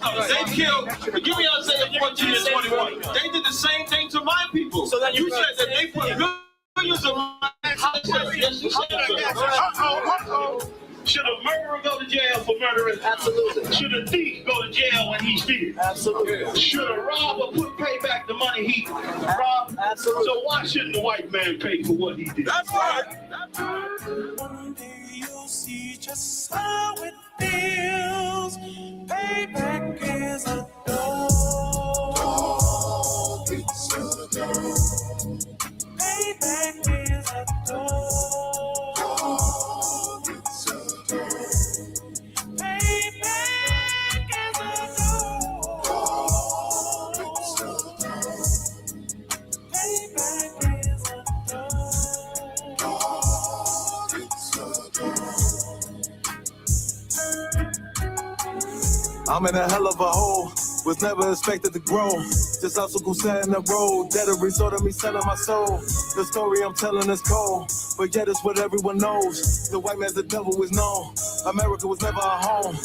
They killed, give me Isaiah 14 and 21. They did the same thing to my people. So that you said that they put billions of dollars. Yes, you said that. Should a murderer go to jail for murdering? Absolutely. Should a thief go to jail when he steals? Absolutely. Should a robber pay back the money he robbed? Absolutely. So why shouldn't the white man pay for what he did? That's right. One day you'll see just how it feels. Payback is a dog. It's a dog. Payback is a dog. It's a dog. Payback is a dog. It's a dog. Payback is a dog. It's a dog. I'm in a hell of a hole. Was never expected to grow. Just also go set in the road. That a result of me selling my soul. The story I'm telling is cold, but yet it's what everyone knows. The white man's the devil is known. America was never a home.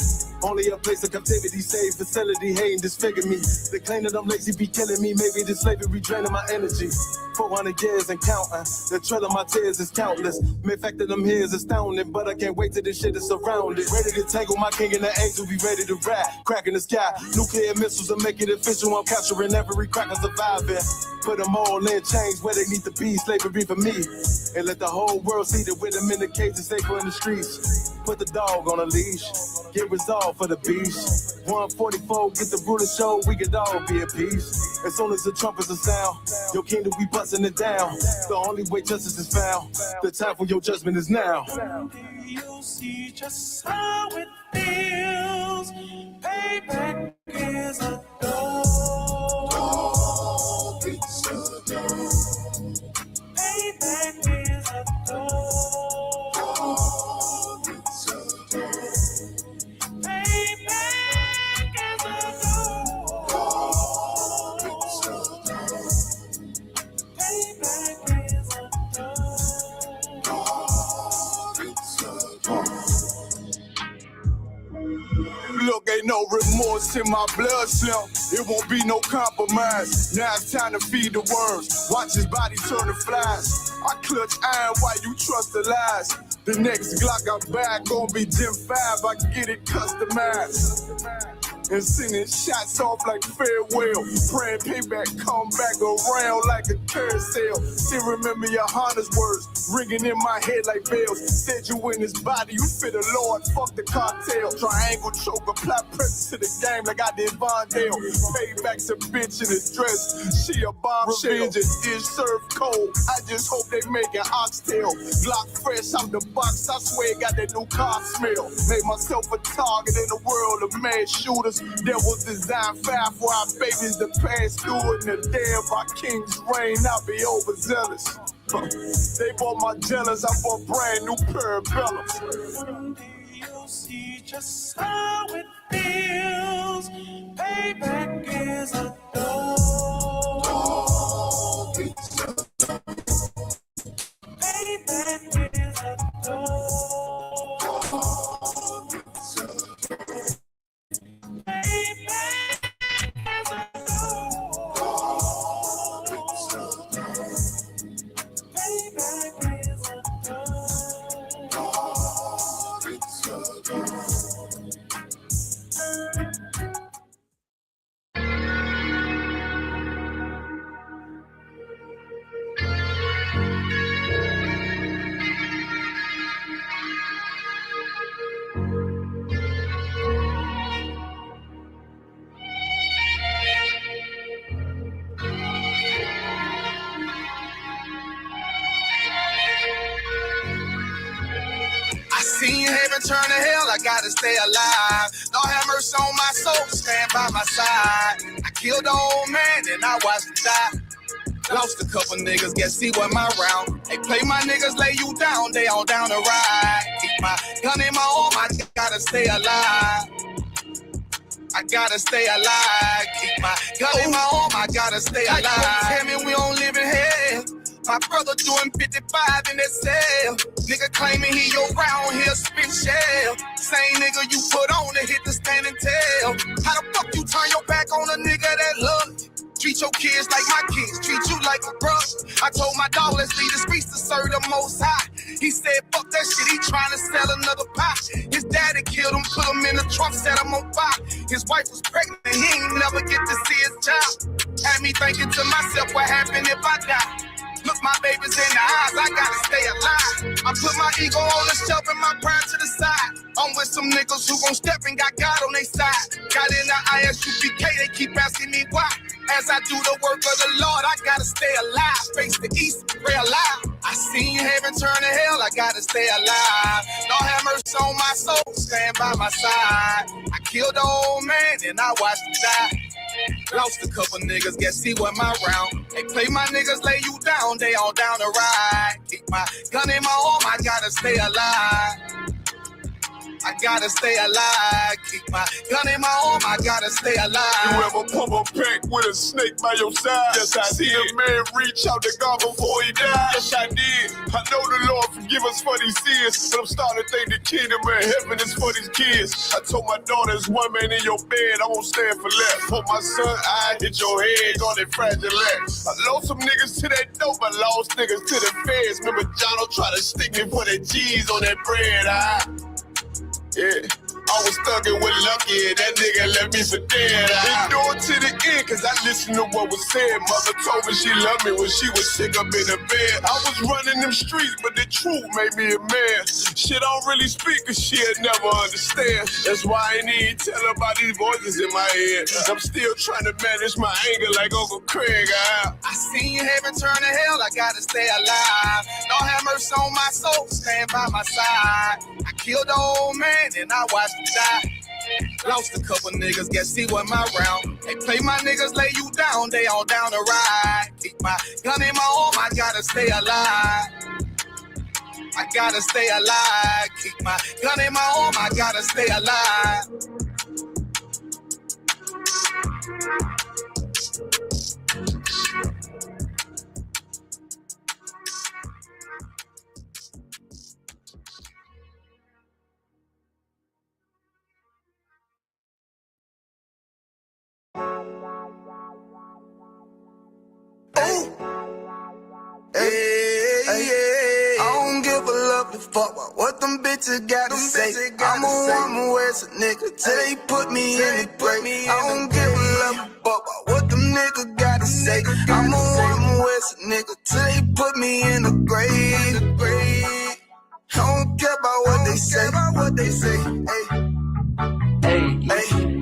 Only a place of captivity, safe facility, hating, disfigure me. They claim that I'm lazy, be killing me. Maybe the slavery draining my energy. 400 years and counting. The trail of my tears is countless. The fact that I'm here is astounding, but I can't wait till this shit is surrounded. Ready to tangle my king and the angel, be ready to rap. Crack in the sky, nuclear missiles will make it official. I'm capturing every cracker surviving. Put them all in chains where they need to be. Slavery for me. And let the whole world see that with them in the cages, safer in the streets. Put the dog on a leash. Get resolved for the beast. 144, get the ruler show, we could all be at peace. As soon as the trumpets are sound, your kingdom we busting it down. The only way justice is found, the time for your judgment is now. You'll see just how it feels. Payback is a dog. It's a dog. Payback is a dog. It's a dog. Look, ain't no remorse in my blood slump. It won't be no compromise. Now it's time to feed the worms. Watch his body turn to flies. I clutch iron while you trust the lies. The next Glock I buy gon' be Gen 5. I get it customized. And sending shots off like farewell. Praying payback come back around like a carousel. Still remember your Honda's words ringing in my head like bells. Said you in his body, you fit a Lord, fuck the cartel. Triangle choke, apply pressure to the game like I did Vondale. Payback's a bitch in a dress, she a bombshell. Revenge is served cold, I just hope they make an oxtail. Glock fresh out the box, I swear got that new car smell. Made myself a target in the world of mad shooters. There was designed fire for our babies to pass through. In the day of our king's reign, I'll be overzealous. They bought my jealous, I bought brand new parabellums. One day you'll see just how it feels. Payback is a dog. It's a dog. Payback is a dog. It's a dog. Turn to hell, I gotta stay alive. Lord have mercy on my soul, stand by my side. I killed the old man, and I watched him die. Lost a couple niggas, guess see what my round. They play my niggas, lay you down, they all down to ride. Keep my gun in my arm, I gotta stay alive. I gotta stay alive. Keep my gun in my arm, I gotta stay alive. Tell me we don't live in hell. My brother doing 55 in that cell. Nigga claiming he your round here spin shell. Same nigga you put on to hit the stand and tell. How the fuck treat your kids like my kids, treat you like a brother. I told my dog, let's leave the streets to serve the Most High. He said, fuck that shit, he trying to sell another pie. His daddy killed him, put him in the trunk, set him on fire. His wife was pregnant, and he ain't never get to see his child. Had me thinking to myself, what happened if I die? Look my babies in the eyes, I gotta stay alive. I put my ego on the shelf and my pride to the side. I'm with some niggas who gon' step and got God on their side. Got in the ISUPK, they keep asking me why. As I do the work of the Lord, I gotta stay alive. Face the east, pray alive. I seen heaven turn to hell, I gotta stay alive. Lord have mercy on my soul, stand by my side. I killed the old man and I watched him die. Lost a couple niggas, guess he wasn't my round. They play my niggas, lay you down, they all down the ride. Keep my gun in my arm, I gotta stay alive. I gotta stay alive. Keep my gun in my arm, I gotta stay alive. You ever pump a pack with a snake by your side? Yes, I see a man reach out to God before he died. Yes, I did. I know the Lord forgive us for these sins, but I'm starting to think the kingdom of heaven is for these kids. I told my daughter, there's one man in your bed, I won't stand for less. For my son, I hit your head on that fragile legs. I lost some niggas to that dope, I lost niggas to the feds. Remember Jono tried to stick me for that cheese on that bread, yeah, I was thuggin' with Lucky and that nigga left me for dead. Endured to the end cause I listened to what was said. Mother told me she loved me when she was sick up in the bed. I was running them streets but the truth made me a man. Shit I don't really speak cause she'll never understand. That's why I ain't even tell her about these voices in my head. I'm still trying to manage my anger like Uncle Craig. I seen heaven turn to hell, I gotta stay alive. Lord have mercy on my soul, stand by my side. I killed the old man and I watched him die. Lost a couple niggas, guess he wasn't my round. They play my niggas, lay you down, they all down the ride. Keep my gun in my arm, I gotta stay alive. I gotta stay alive. Keep my gun in my arm, I gotta stay alive. Fuck what them bitches gotta say. I'm a West nigga till they put me in the grave. I don't give a love fuck what them niggas gotta say. I'm a West nigga till they put me in the grave. I don't care about what they say. Hey.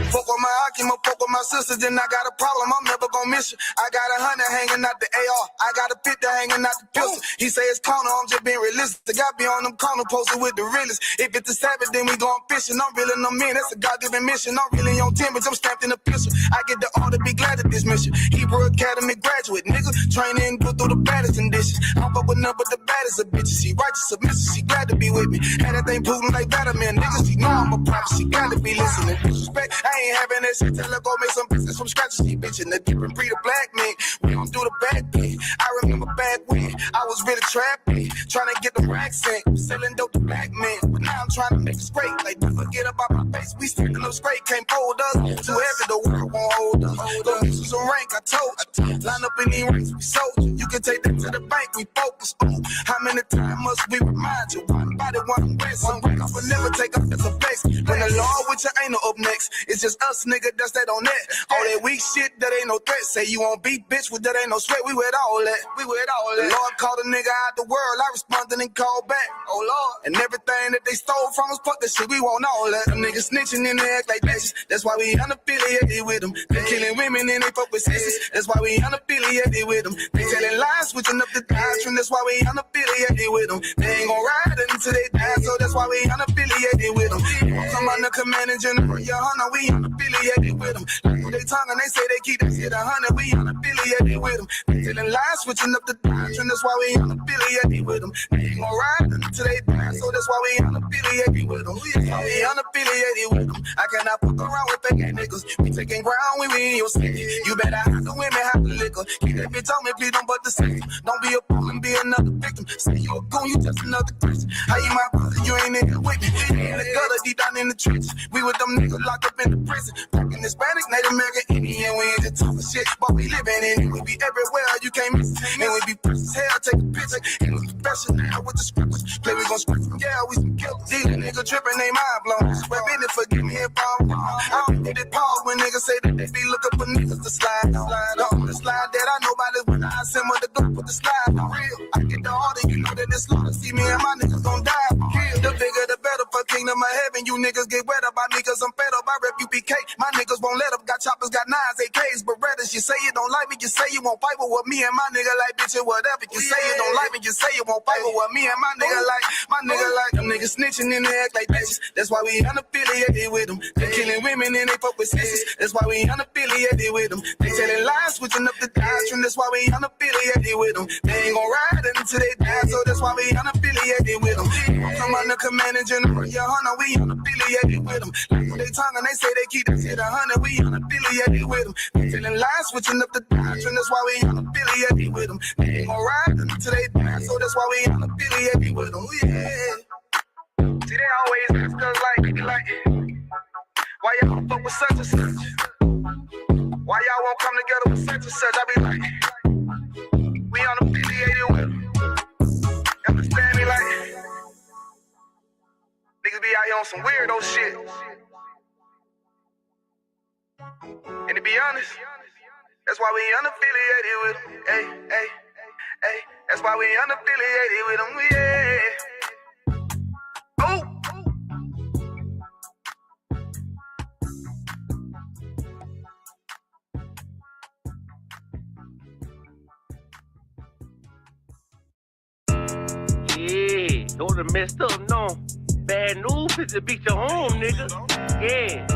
Fuck with my Akima, fuck with my sisters, then I got a problem, I'm never gonna miss you. I got 100 hanging out the AR, I got a 50 hanging out the pistol. He say it's corner, I'm just being realistic. I be on them corner posted with the realest. If it's the Sabbath, then we going fishing. I'm reeling them in, that's a God-given mission. I'm really on 10, but I'm stamped in a pistol. I get the order, be glad at this mission. Hebrew Academy graduate, nigga. Training, go through the baddest conditions. I'm fuck with none but the baddest of bitches. She righteous, submissive, she glad to be with me. Had that thing Putin like Vladimir, niggas. She know I'm a prophet, she got to be listening. Disrespect, I ain't having that shit. Tell her go make some business from scratch. She bitchin' the different breed of black men. We don't do the bad thing. I remember back when I was really trapping, trying to get the racks in, selling dope to black men. But now I'm trying to make it straight. Like, don't forget about my face. We sticking up straight, can't fold us. Too heavy, the world won't hold us. Go get you some rank, I told you. Line up in these ranks, we sold you. You can take that to the bank, we focus on. How many times must we remind you? One body, one way, one way. I will never take up as a face. When the law with you ain't no up next. It's just us, nigga, that's that on that. All that weak shit, that ain't no threat. Say you won't beat, bitch, with that ain't no sweat. We with all that. The Lord called a nigga out the world. I responded and called back. Oh Lord. And everything that they stole from us, fuck that shit. We want all that. Them niggas snitching and they act like bitches. That's why we unaffiliated with them. They killing women and they fuck with sisters. That's why we unaffiliated with them. They telling lies, switching up the doctrine. That's why we unaffiliated with them. They ain't gon' ride until they die, so that's why we unaffiliated with them. Come on the commanding general, your honor, we unaffiliated with them. They tongue and they say they keep that shit 100, we unaffiliated with them. They telling lies, switching up the doctrine, that's why we unaffiliated with them. They ain't gon' ride until they die, so that's why we unaffiliated with them. We unaffiliated with them. I cannot fuck around with fake niggas. We taking ground when we in your city. You better have the women, have the liquor. Keep that bitch on me, please don't but the same. Don't be a fool and be another victim. Say you a goon, you just another Christian. How you my brother, you ain't in here with me. in the gutter, deep down in the trenches. We with them niggas locked up in the prison. Fucking Hispanic, Native American, Indian, we ain't just talking shit, but we living in it. We be everywhere, you can't miss it. And we be fresh as hell, take a picture. And we special now with the scriptures. Play, we gon' script them, yeah, we some killers. These niggas tripping, they mind blown. But business, forgive me if I'm wrong. I don't get it pause when niggas say that they be looking for niggas to slide on. The slide that I know about is when I send with the dope with the slide. For real, I get the order, you know that it's slaughter. See me and my niggas gon' die. Kill. The bigger the better for kingdom of heaven. You niggas get wet up by me cause I'm fed up. I rep UPK. My niggas won't let up. Got choppers, got nines, AKs, Berettas. You say you don't like me, you say you won't fight with me and my nigga like bitch or whatever. You say you don't like me, you say you won't fight with me and my nigga like them niggas snitching and they act like bitches. That's why we unaffiliated with them. They killing women and they fuck with sisters. That's why we unaffiliated with them. They telling lies, switching up the doctrine. That's why we unaffiliated with them. They ain't gon' ride until they die, so that's why we unaffiliated with them. Come on the command and general, your hunter, we unaffiliated with them. Like they tongue and they say they keep that shit 100, we unaffiliated with them. They telling lies, switching up the doctrine. That's why we unaffiliated with them. They ain't gon' ride until they die, so that's why we unaffiliated with them. Yeah. See, they always ask us like, why y'all fuck with such and such? Why y'all won't come together with such and such? I be like, we unaffiliated with them. You understand me? Like, niggas be out here on some weirdo shit. And to be honest, that's why we unaffiliated with them. Hey. That's why we unaffiliated with them. Yeah. Oh. Yeah, those are messed up, no. Bad news is to beat your home, nigga. Yeah.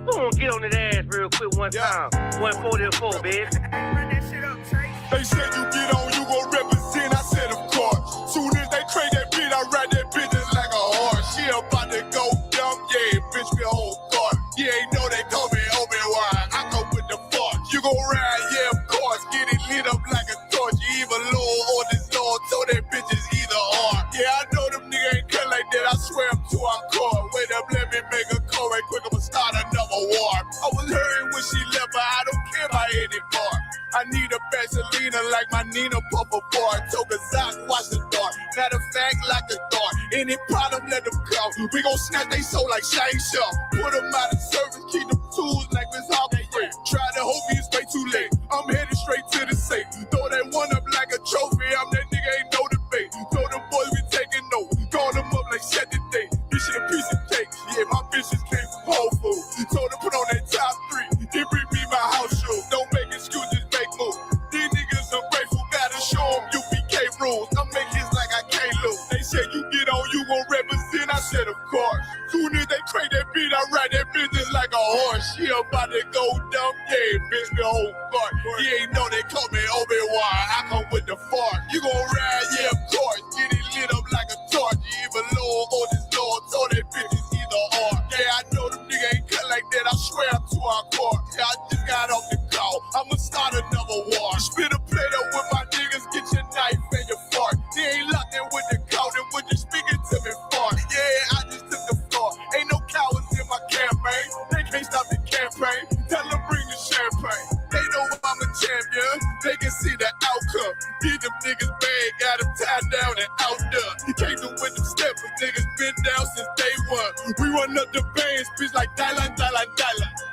Go on, get on that ass real quick one time. 144, baby. Run that shit up, Trey. They said you get on, you gon' represent. I said, of course. Soon as they trade that beat, I ride that bitch just like a horse. She about to go dumb, yeah, bitch, me a whole car. You ain't know they call me Obi-Wan. I go with the force. You gon' ride, yeah, of course. Get it lit up like a torch. You either low or this Lord, so that bitch is either or. Yeah, I know them niggas ain't cut like that. I swear I'm too hardcore. Wait up, let me make a call right quick. I'ma start another war. I was hurting when she left, but I don't care about anymore. I need a Vaseline like my Nina Puffer bar. Took a sock, watch the dark. Matter of fact, like a dart. Any problem, let them come. We gon' snatch they soul like Shang Shaw. Put them out of service, keep them tools like Miss Harvey Free. Try to hold me, it's way too late. I'm headed straight to the safe. Throw that one up like a trophy. I'm that nigga, ain't no debate. Throw them boys, we taking notes. Call them up like set the date. This shit a piece of cake. Yeah, my bitches came from Whole Foods. Told them put on that top 3. Then bring me my house shoes. Don't make excuses, make moves. These niggas ungrateful, gotta show them UPK rules. I'm make hits like I can't lose. They said you get on, you gon' represent. I said of course. Soon as they trade that beat, I ride that business like a horse. She about to go dumb, yeah, bitch, the whole court. You ain't know they call me Obi-Wan. I come with the fart. You gon' ride, yeah, of course. Get it lit up like a torch. You either low or this Lord, so that bitch is either or. Yeah, I know them niggas ain't cut like that. I swear I'm too hardcore. Yeah, I just got off the call. I'ma start another war. Spit a plate up with my niggas, get your knife and your fork. They ain't locked in with the count and with the speaking to me fart. Yeah, I just took the floor. Ain't no cowards in my campaign. They can't stop the campaign. Tell them bring the champagne. They know I'm a champion. They can see the outcome. Get them niggas bad, got them tied down and out there. You can't do with them steppers. Niggas been down since day one. We run up the bands, bitch, like dollar.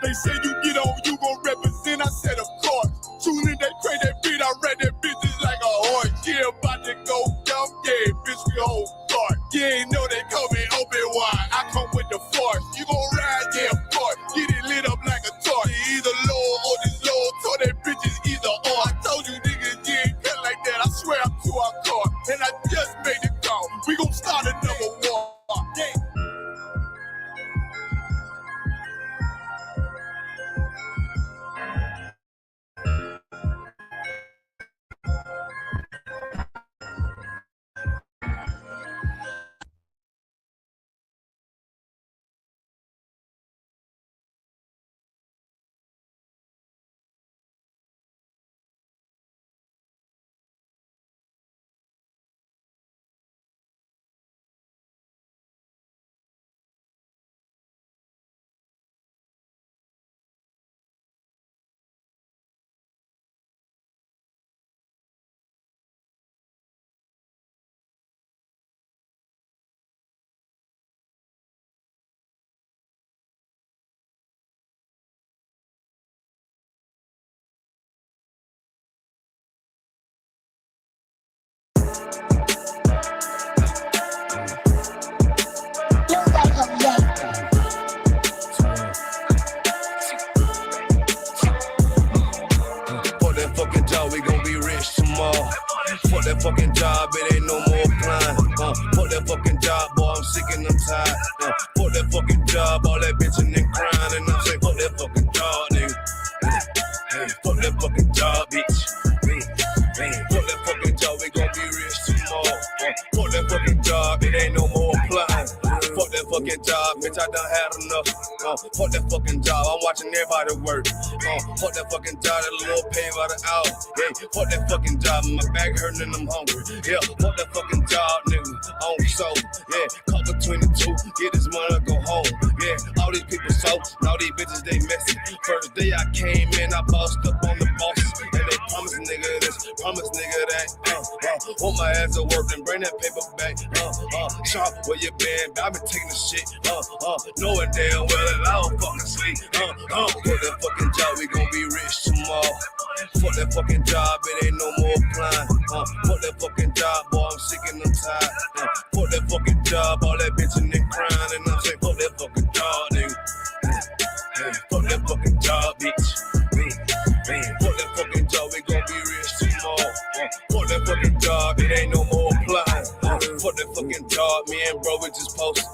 They say you get on, you gon' represent. I said, of course. Soon as they trade that beat, I read that bitch just like a horse. Yeah, about to go dumb, yeah, bitch, we whole start. You ain't know they call me Obi-Wan. I come with the force. You gon' ride, yeah, of course. Get it lit up like a torch. You either low or this low, so that bitch is either or. I told you niggas, you ain't cut like that. I swear I'm too hardcore. And I just made it call. We gon' start another war. Yeah. Fucking job, we gon' be rich tomorrow. Fuck that fucking job, it ain't no more applying. Fuck that fucking job, boy, I'm sick and I'm tired. Fuck that fucking job, all that bitchin' and crying. And I'm saying, fuck that fucking job, nigga. Fuck that fucking job, bitch. Fuck that fucking job, we gon' be rich tomorrow. Fuck that fucking job, it ain't no more applying. Fuck that fucking job, bitch, I done had enough. Fuck that fucking job, I'm watching everybody work. Fuck that fucking job, that little pay by the hour. Yeah, fuck that fucking job, my back hurting and I'm hungry. Yeah, fuck that fucking job, nigga, on soul. Yeah, caught between the two, get this money, go home. Yeah, all these people so, all these bitches, they messy. First day I came in, I bossed up on the bosses. And they promised nigga this, promised nigga that. Want my ass to work and bring that paper back. Sharp, where you been? I been taking the shit. Knowing damn well that I don't fucking sleep. Fuck that fucking job, we gon' be rich tomorrow. Fuck that fucking job, it ain't no more applying. Fuck that fucking job, boy, I'm sick and I'm tired. Fuck that fucking job, all that bitchin' and crying. And I'm saying, fuck that fucking job, nigga. Fuck that fucking job, bitch. Fuck that fucking job, we gon' be rich tomorrow. Fuck that fucking job, it ain't no more applying. Fuck that fucking job, me and bro, we just posted.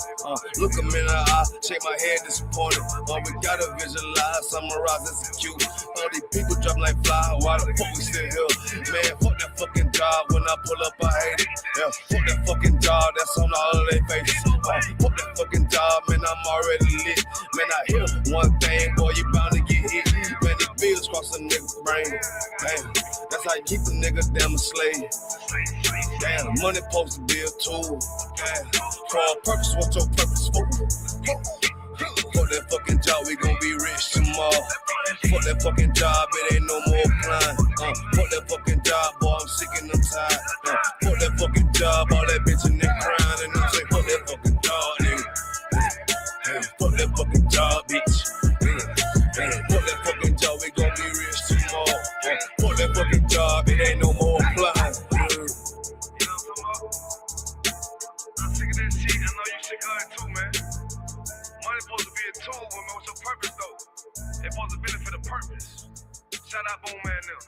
Look him in the eye, shake my head disappointed. We gotta visualize, summarize, execute. All these people drop like fly, why the fuck we still here? Man, fuck that fucking job, when I pull up, I hate it. Yeah, fuck that fucking job, that's on all of their faces. Fuck that fucking job, man, I'm already lit. Man, I hear one thing, boy, you bound to get hit. Man, these bills cross a nigga's brain. Damn, that's how you keep a nigga damn a slave. Damn, money supposed to be a tool. Damn, for a purpose, what's your purpose for? Fuck that fucking job, we gon' be rich tomorrow. Fuck that fucking job, it ain't no more applying. Fuck that fucking job, boy, I'm sick and I'm tired. Fuck that fucking job, all that bitchin' and crying. And I'm saying, fuck that fucking job, nigga. Fuck that fucking job, bitch. Fuck that fucking job, we gon' be rich tomorrow. Fuck that fucking job, it ain't no more applying. I'm sick of that shit. I know you sick of it too, man. Money's supposed to be a tool, but what's your purpose though? It's supposed to benefit a purpose. Shout out Boom Man now.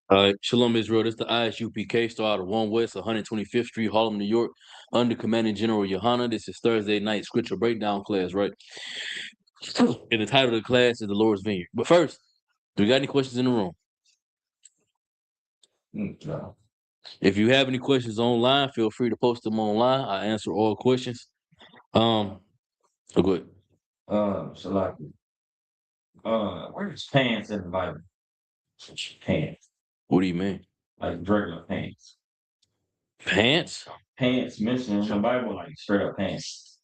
All right, Shalom Israel. This is the ISUPK store out of 1 West, 125th Street, Harlem, New York, under Commanding General Yohana. This is Thursday night scripture breakdown class, right? And the title of the class is the Lord's Vineyard. But first, do we got any questions in the room? No. If you have any questions online, feel free to post them online. I answer all questions. Go ahead. Salaki. Where's pants in the Bible? Pants. What do you mean? Like regular pants. Pants? Pants mentioned in the Bible, like straight up pants.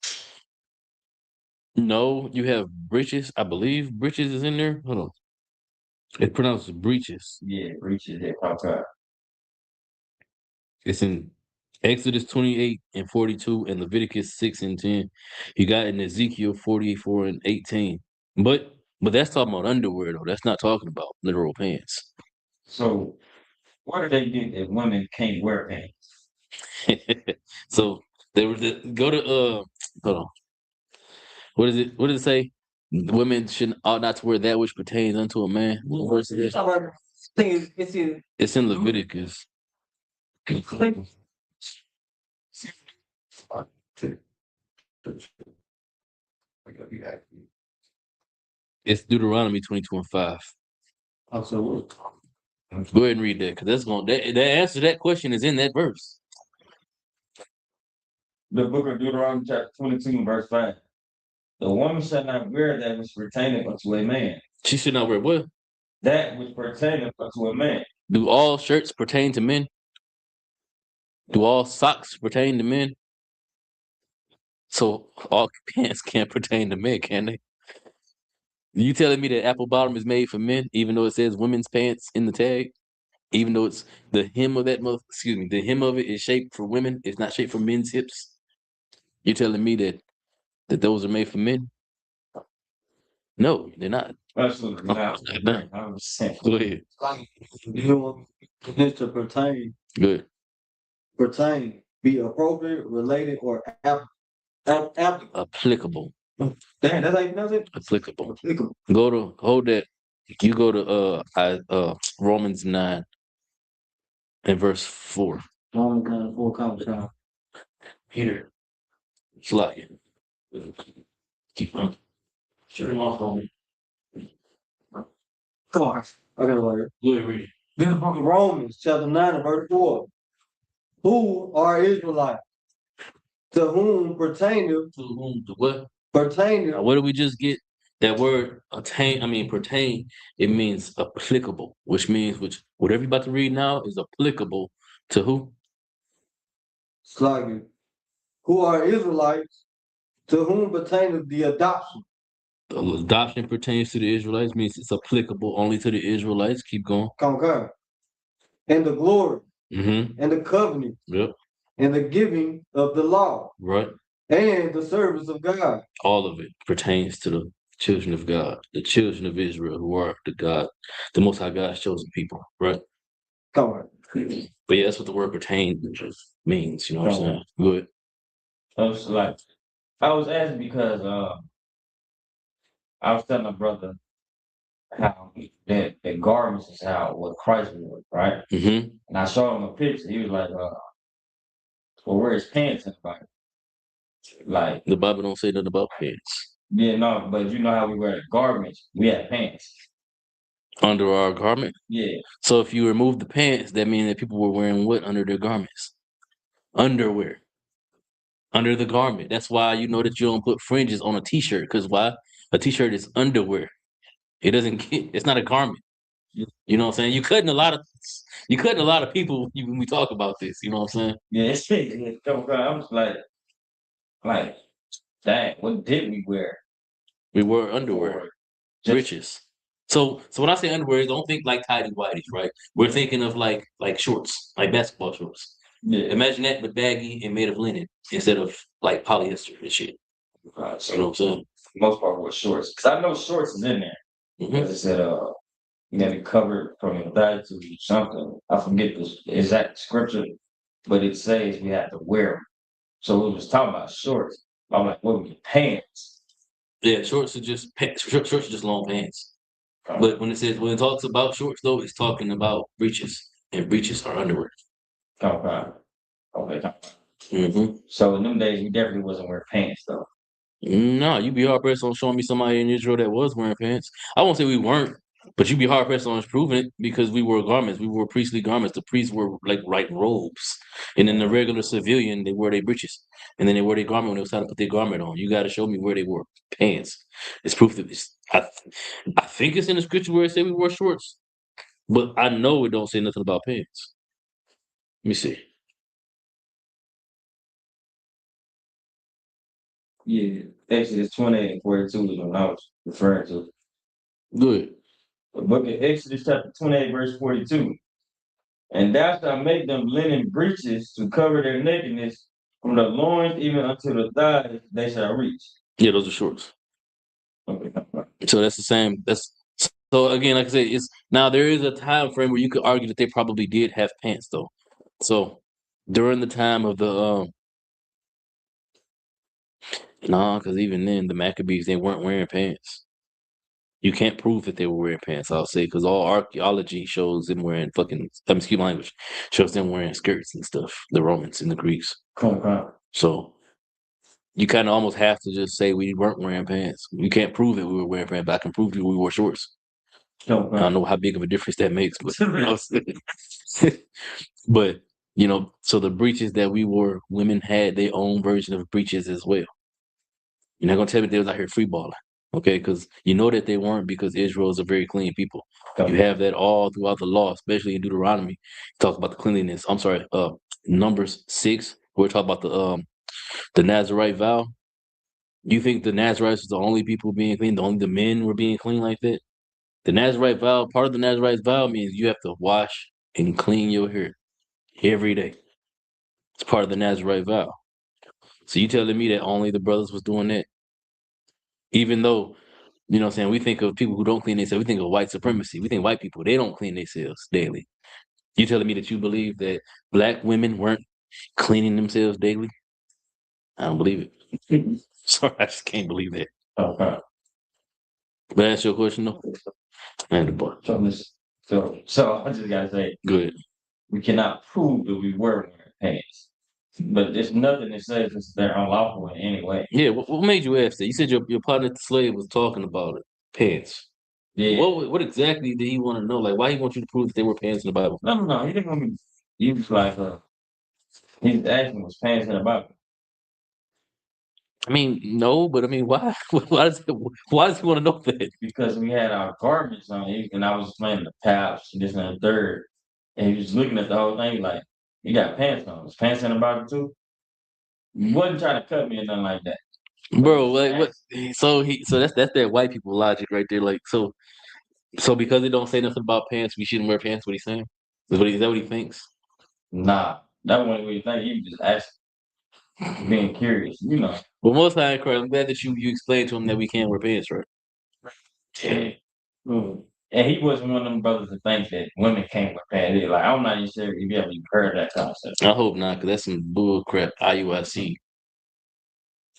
No, you have breeches. I believe breeches is in there. Hold on. It's pronounced breeches. Yeah, breeches that pop out. It's in Exodus 28 and 42 and Leviticus 6 and 10. You got in Ezekiel 44 and 18. But that's talking about underwear though. That's not talking about literal pants. So where do they get that women can't wear pants? So there was go to hold on. What is it? What does it say? Women ought not to wear that which pertains unto a man. What verse is it? It's in Leviticus. It's Deuteronomy 22 and 5. Also, Go ahead and read that, because that's going that answer to that question is in that verse. the book of Deuteronomy chapter 22 verse 5. The woman shall not wear that which pertaineth unto a man. She should not wear what? That which pertaineth unto a man. Do all shirts pertain to men? Do all socks pertain to men? So all pants can't pertain to men, can they? You telling me that apple bottom is made for men, even though it says women's pants in the tag? Even though it's the hem of the hem of it is shaped for women, it's not shaped for men's hips. You're telling me that those are made for men? No, they're not. Absolutely not. Not. 100%. Go ahead. You want this to pertain, Good. be appropriate, related, or applicable. Applicable. Damn, that's how you pronounce it? Applicable. Applicable. Go to hold that. You go to Romans 9 and verse 4. Romans 9, 4 comes down. Peter. Slide it. Keep on. Shut him off on me. Come on. I got it right here. Go ahead, read it. This is the book of Romans, chapter 9 and verse 4. Who are Israelites? To whom pertaineth, To whom the what? pertaineth, Now, what did we just get? That word pertain, it means applicable, which whatever you're about to read now is applicable to who? slugging. Who are Israelites? To whom pertaineth the adoption, The adoption pertains to the Israelites, means it's applicable only to the Israelites. Keep going. concur, and the glory, Mm-hmm. and the covenant, Yep. and the giving of the law, Right. and the service of God. All of it pertains to the children of God, the children of Israel, who are the Most High God's chosen people. Right. Come on. But yeah, that's what the word pertain means. You know what I'm saying? Good. I was like, I was asking because I was telling my brother how that garments is how what Christ wore, right? Mm-hmm. And I showed him a picture. He was like, well, where his pants in the Bible? Like, The Bible don't say nothing about pants. yeah, no, but you know how we wear garments, we have pants. Under our garment. Yeah. So if you remove the pants, that means that people were wearing what under their garments? Underwear. Under the garment. That's why you know that you don't put fringes on a t-shirt. Because why? A t-shirt is underwear. It's not a garment. You know what I'm saying? You're cutting a lot of people when we talk about this. You know what I'm saying? Yeah, it's I was like, dang, what did we wear? We wore underwear. Or just- Breeches. So when I say underwear, don't think like tidy whities, right? We're thinking of like shorts, like basketball shorts. Yeah. Imagine that, but baggy and made of linen instead of like polyester and shit. So You know what I'm saying? most part was shorts. Because I know shorts is in there. Mhm. Because it said you gotta be covered from your thigh to something. I forget the exact scripture, but it says we have to wear them. So it was talking about shorts. I'm like, what were pants? Yeah, shorts are just pants. Shorts are just long pants. But when it talks about shorts though, it's talking about breeches, and breeches are underwear. Okay. Mm-hmm. So in them days, we definitely wasn't wearing pants though. No, you'd be hard pressed on showing me somebody in Israel that was wearing pants. I won't say we weren't, but you'd be hard pressed on us proving it because we wore garments. We wore priestly garments. The priests wore like robes, and then the regular civilian they wear their breeches, and then they wear their garment when it was time to put their garment on. You got to show me where they wore pants. It's proof that I think it's in the scripture where it said we wore shorts, but I know it don't say nothing about pants. Let me see. Yeah, Exodus 28 and 42 is what I was referring to. Good. The book of Exodus chapter 28, verse 42. And thou shalt make them linen breeches to cover their nakedness from the loins even unto the thighs they shall reach. Yeah, those are shorts. Okay. So that's the same. So again, like I said, it's now there is a time frame where you could argue that they probably did have pants though. So during the time of the because even then the Maccabees they weren't wearing pants. You can't prove that they were wearing pants. I'll say because all archaeology shows them wearing excuse my language, shows them wearing skirts and stuff. The Romans and the Greeks. So you kind of almost have to just say we weren't wearing pants. You can't prove that we were wearing pants, but I can prove that we wore shorts. I don't know how big of a difference that makes, but but so the breeches that we wore, women had their own version of breeches as well. You're not gonna tell me they was out here free balling, okay? Because you know that they weren't because Israel is a very clean people. You have that all throughout the law, especially in Deuteronomy. Talk about the cleanliness. I'm sorry, Numbers 6, where we talk about the Nazarite vow. You think the Nazarites was the only people being clean? The men were being clean like that? The Nazarite vow, part of the Nazarite vow means you have to wash and clean your hair every day. It's part of the Nazarite vow. So you telling me that only the brothers was doing that? Even though, you know what I'm saying, we think of people who don't clean themselves, we think of white supremacy. We think white people, they don't clean themselves daily. You telling me that you believe that black women weren't cleaning themselves daily? I don't believe it. Sorry, I just can't believe that. Okay. But that's your question, though? And the boy. So I just gotta say, Good. we cannot prove that we were wearing pants. But there's nothing that says it's they're unlawful in any way. Yeah, what made you ask that? You said your partner, the slave, was talking about it. Pants. Yeah. What exactly did he want to know? Like, why he want you to prove that they were pants in the Bible? No. He didn't want me. He was like, he's asking was pants in the Bible. I mean, no, but I mean, why? Why does he want to know that? Because we had our garments on, and I was explaining the paps, this and the third, and he was looking at the whole thing like, "You got pants on? Is pants in the Bible too?" He wasn't trying to cut me or nothing like that. Bro, like what? So that's that white people logic right there. Like so because it don't say nothing about pants, we shouldn't wear pants. What he's saying? Is that what he thinks? Nah, that wasn't what he think. He was just asking, being curious, you know. Well, most high Christ, I'm glad that you explained to him that we can't wear pants, right? Yeah. And he wasn't one of them brothers that think that women can't wear pants. They're like, I'm not even sure if you ever heard that concept. I hope not, because that's some bull crap. IUIC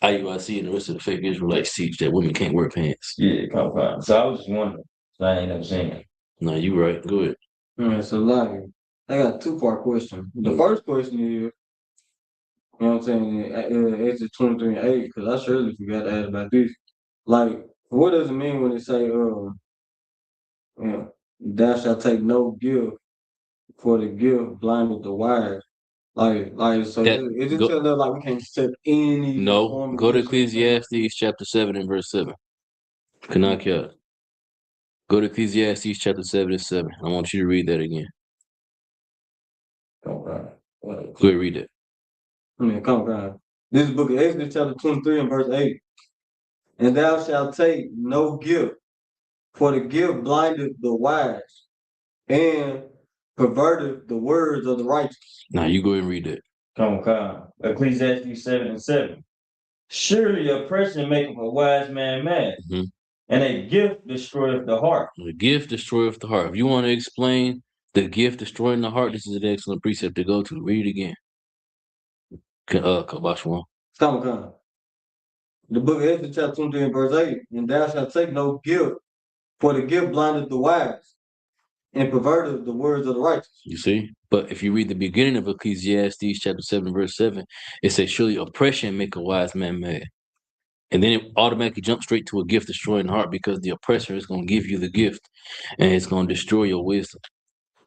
and the rest of the fake Israelites teach that women can't wear pants. Yeah, come on. So I was just wondering. So I ain't never seen it. No, you right. Go ahead. All right, so like, I got a two-part question. The first question is, you know what I'm saying, Exodus 23:8, because I surely forgot to ask about this. Like, what does it mean when it say, thou shalt take no gift, for the gift blinded the wise? So is it telling us like we can't accept any? No, go to Ecclesiastes chapter 7 and verse 7. Kanakia. Go to Ecclesiastes chapter 7 and 7. I want you to read that again. Go ahead, read it. Come on. This book of Exodus chapter 23 and verse 8. And thou shalt take no gift, for the gift blinded the wise and perverted the words of the righteous. Now you go ahead and read that. Come on. Ecclesiastes 7 and 7. Surely oppression maketh a wise man mad, and a gift destroyeth the heart. The gift destroyeth the heart. If you want to explain the gift destroying the heart, this is an excellent precept to go to. Read it again. Kabash one. Come. The book of Exodus chapter 23 and verse 8. And thou shalt take no gift, for the gift blinded the wise and perverted the words of the righteous. You see? But if you read the beginning of Ecclesiastes chapter 7 verse 7, it says, surely oppression make a wise man mad. And then it automatically jumps straight to a gift destroying the heart, because the oppressor is going to give you the gift and it's going to destroy your wisdom.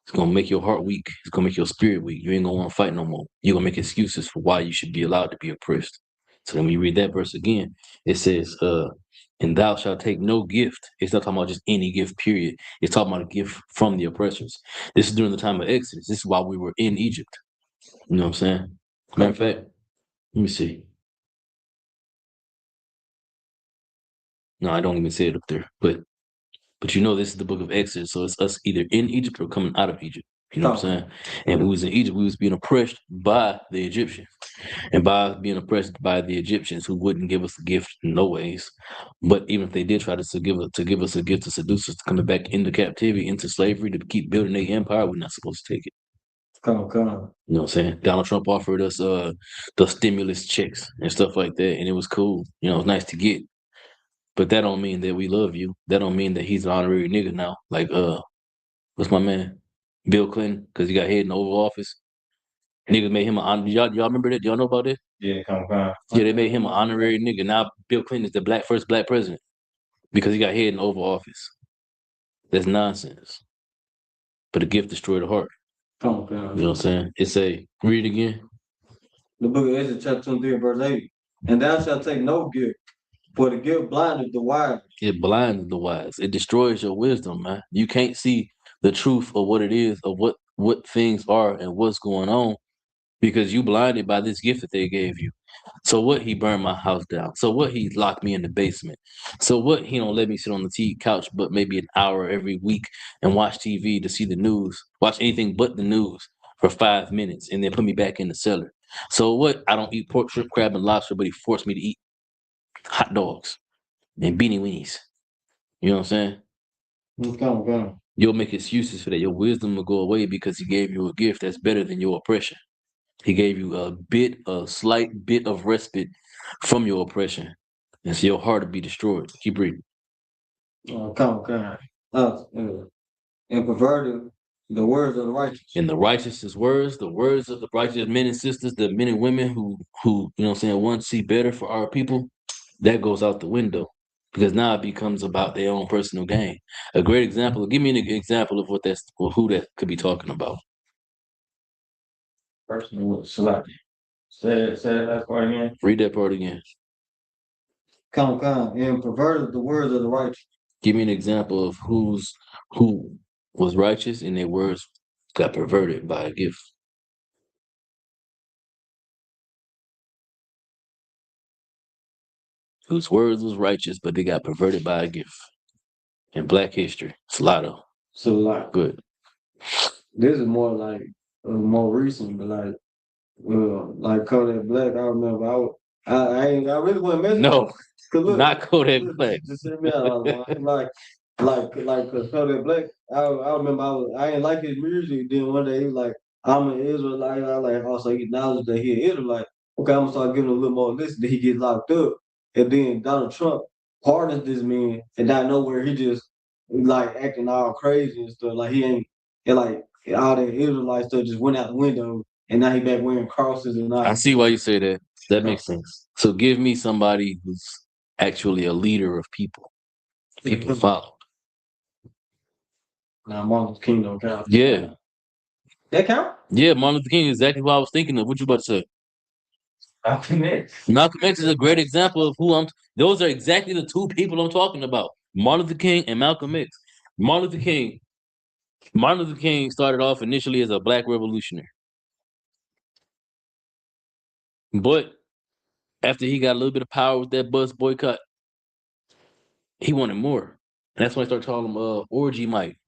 It's going to make your heart weak. It's going to make your spirit weak. You ain't going to want to fight no more. You're going to make excuses for why you should be allowed to be oppressed. So then when you read that verse again, it says, and thou shalt take no gift. It's not talking about just any gift, period. It's talking about a gift from the oppressors. This is during the time of Exodus. This is while we were in Egypt. You know what I'm saying? Matter of fact, let me see. No, I don't even say it up there. But you know this is the book of Exodus, so it's us either in Egypt or coming out of Egypt. You know what I'm saying? And we was in Egypt, we was being oppressed by the Egyptians. And by being oppressed by the Egyptians, who wouldn't give us a gift in no ways. But even if they did try to give us a gift to seduce us to coming back into captivity, into slavery, to keep building their empire, we're not supposed to take it. Come. You know what I'm saying? Donald Trump offered us the stimulus checks and stuff like that, and it was cool. You know, it was nice to get. But that don't mean that we love you. That don't mean that he's an honorary nigga now. Like, what's my man? Bill Clinton, because he got head in the Oval Office. Niggas made him an honorary. Y'all remember that? Y'all know about this? Yeah, come. Yeah, they made him an honorary nigga. Now Bill Clinton is the first black president because he got head in the Oval Office. That's nonsense. But a gift destroyed the heart. Come. You know what I'm saying? Read it again. The book of Exodus chapter 23 and verse 8. And thou shalt take no gift, for the gift blinded the wise. It blinds the wise. It destroys your wisdom, man. You can't see the truth of what it is, of what things are and what's going on, because you blinded by this gift that they gave you. So what? He burned my house down. So what? He locked me in the basement. So what? He don't let me sit on the couch, but maybe an hour every week and watch TV to see the news, watch anything but the news for 5 minutes, and then put me back in the cellar. So what? I don't eat pork, shrimp, crab, and lobster, but he forced me to eat hot dogs and beanie weenies. You know what I'm saying? Okay. You'll make excuses for that. Your wisdom will go away because he gave you a gift that's better than your oppression. He gave you a slight bit of respite from your oppression. And so your heart will be destroyed. Keep reading. Okay. And perverted the words of the righteous. In the righteous' words, the words of the righteous men and sisters, the men and women who you know what I'm saying, want to see better for our people, that goes out the window. Because now it becomes about their own personal gain. A great example, give me an example of who that could be talking about. Personal select. Say that last part again. Read that part again. Come. And perverted the words of the righteous. Give me an example of who was righteous and their words got perverted by a gift. Whose words was righteous, but they got perverted by a gift. In Black history, it's a lot of. So like, Good. this is more like more recent, but like Kodak Black. I remember I really wasn't messing. No, look, not Kodak Black. Just hear me out. Like Kodak Black. I remember I ain't like his music. Then one day he was like, "I'm an Israelite." I like also he acknowledged that he an Israelite. Okay, I'm gonna start giving him a little more listen. Then he gets locked up, and then Donald Trump pardons this man, and out of nowhere he just like acting all crazy and stuff. Like he ain't, and like all that Israelite stuff just went out the window, and now he back wearing crosses and all. I see why you say that. That makes sense. So give me somebody who's actually a leader of people. People follow. Now Martin Luther King don't count. Yeah. That count? Yeah, Martin Luther King is exactly what I was thinking of. What you about to say? Malcolm X. Malcolm X is a great example of those are exactly the two people I'm talking about. Martin Luther King and Malcolm X. Martin Luther King started off initially as a black revolutionary. But after he got a little bit of power with that bus boycott, he wanted more. And that's when I started calling him orgy Mike.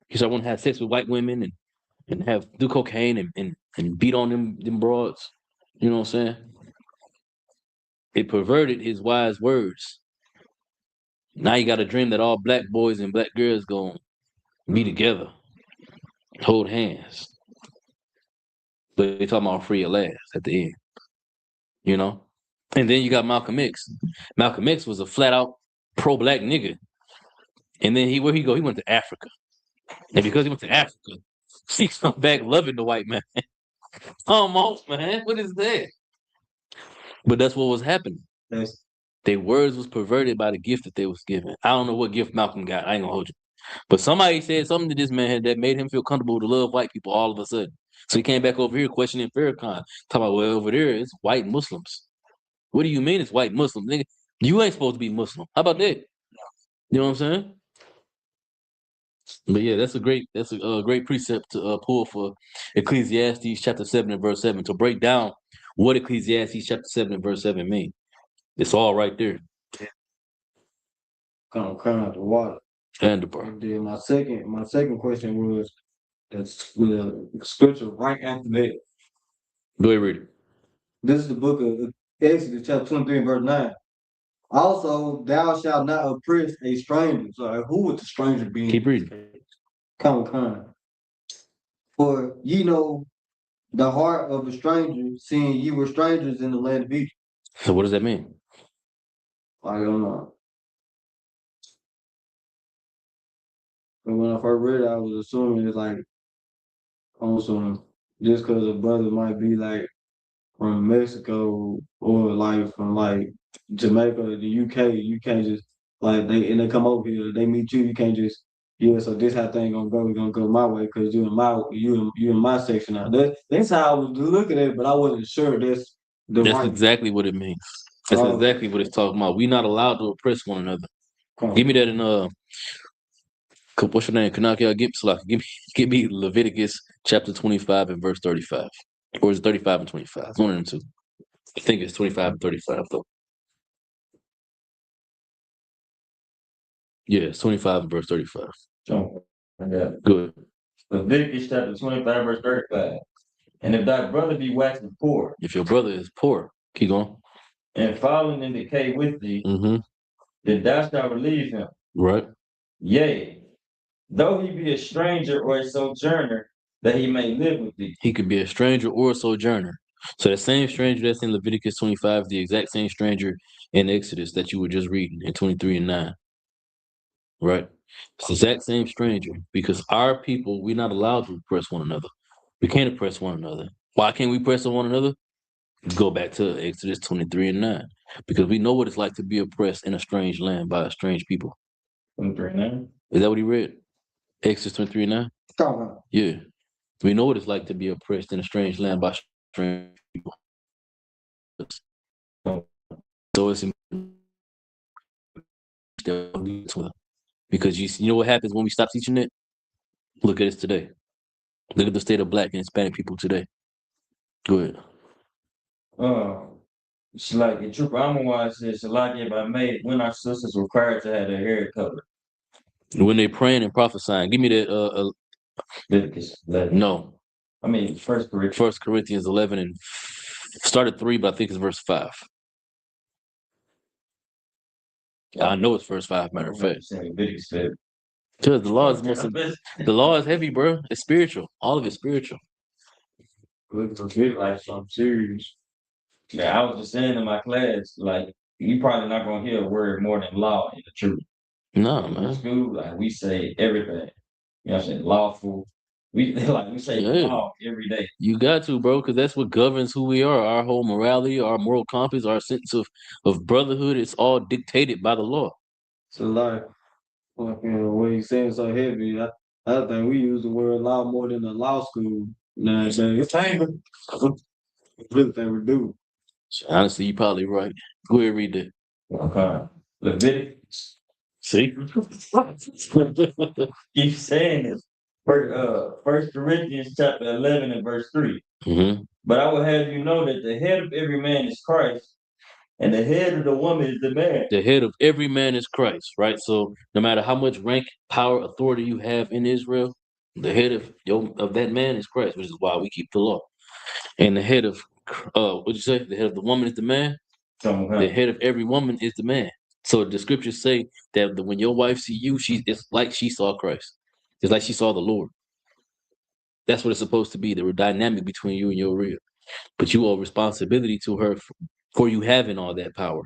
He started wanting to have sex with white women and do cocaine and beat on them broads. You know what I'm saying? It perverted his wise words. Now you got a dream that all black boys and black girls gonna be together, hold hands. But they talking about free at last at the end. You know? And then you got Malcolm X. Malcolm X was a flat out pro-black nigga. And then where he go? He went to Africa. And because he went to Africa, he come back loving the white man. Almost, man. What is that? But that's what was happening. Yes. Their words was perverted by the gift that they was given. I don't know what gift Malcolm got. I ain't gonna hold you. But somebody said something to this man that made him feel comfortable to love white people all of a sudden. So he came back over here questioning Farrakhan. Talking about, well, over there, it's white Muslims. What do you mean it's white Muslims? Nigga, you ain't supposed to be Muslim. How about that? You know what I'm saying? But yeah, that's a great precept to pull for Ecclesiastes chapter 7 and verse 7 to break down what Ecclesiastes chapter 7 and verse 7 mean. It's all right there. Come out the water. And the bar. And then my second question was the scripture right after that. Go ahead, read it. This is the book of Exodus chapter 23 and verse 9. Also, thou shalt not oppress a stranger. So who would the stranger be? Keep reading. Come. For ye know the heart of the stranger, seeing ye were strangers in the land of Egypt. So what does that mean? I don't know. But when I first read it, I was assuming it's like, I'm assuming just because a brother might be like from Mexico or like from like Jamaica, the UK, you can't just like they come over here, they meet you, you can't just so this how thing gonna go. We're gonna go my way because you in my section now. That's how I was looking at it, but I wasn't sure that's right. Exactly what it means. That's exactly what it's talking about. We're not allowed to oppress one another. Give me that in what's your name? Kanaki, give me Leviticus chapter 25 and verse 35. Or is it 35 and 25? It's one of them two. I think it's 25 and 35 though. Yeah, it's 25 and verse 35. So, yeah. Good. Leviticus chapter 25, verse 35. And if thy brother be waxing poor, If your brother is poor, keep going. and falling in decay with thee, Mm-hmm. then thou shalt relieve him. Right. Yea, though he be a stranger or a sojourner, that he may live with thee. He could be a stranger or a sojourner. So the same stranger that's in Leviticus 25 is the exact same stranger in Exodus that you were just reading in 23 and 9. Right? It's the exact same stranger because our people, we're not allowed to oppress one another. We can't oppress one another. Why can't we oppress one another? Go back to Exodus 23 and 9. Because we know what it's like to be oppressed in a strange land by a strange people. 23 and 9. Is that what he read? Exodus 23 and 9? Yeah. We know what it's like to be oppressed in a strange land by strange people. So it's important because you know what happens when we stop teaching it? Look at us today. Look at the state of Black and Hispanic people today. Go ahead. It's like a trooper Amawai says, Salaki by May, when our sisters required to have their hair covered. When they praying and prophesying, give me that. Leviticus 11. No, I mean, First Corinthians. 1 Corinthians 11 and started 3, but I think it's verse 5. I know it's verse 5. Matter of fact, Leviticus 11. because the law is heavy, bro. It's spiritual. All of it's spiritual. Like something serious. Yeah, I was just saying in my class, like, you probably not gonna hear a word more than law in the truth. No, In man. school, like we say everything. You know what I'm saying? Lawful. We say Yeah. law every day. You got to, bro, because that's what governs who we are. Our whole morality, our moral compass, our sense of brotherhood, it's all dictated by the law. So like, when you saying so heavy, I think we use the word law more than the law school. Nah, it's tangled. Really think we do. Honestly, you're probably right. Go ahead, read that. Okay. Leviticus. See? Keep saying this. First Corinthians chapter 11 and verse 3. Mm-hmm. But I will have you know that the head of every man is Christ, and the head of the woman is the man. The head of every man is Christ, right? So no matter how much rank, power, authority you have in Israel, the head of that man is Christ, which is why we keep the law. And the head of what'd you say? The head of the woman is the man. The head of every woman is the man. So the scriptures say that when your wife see you, it's like she saw Christ. It's like she saw the Lord. That's what it's supposed to be. The dynamic between you and your real. But you owe responsibility to her for you having all that power.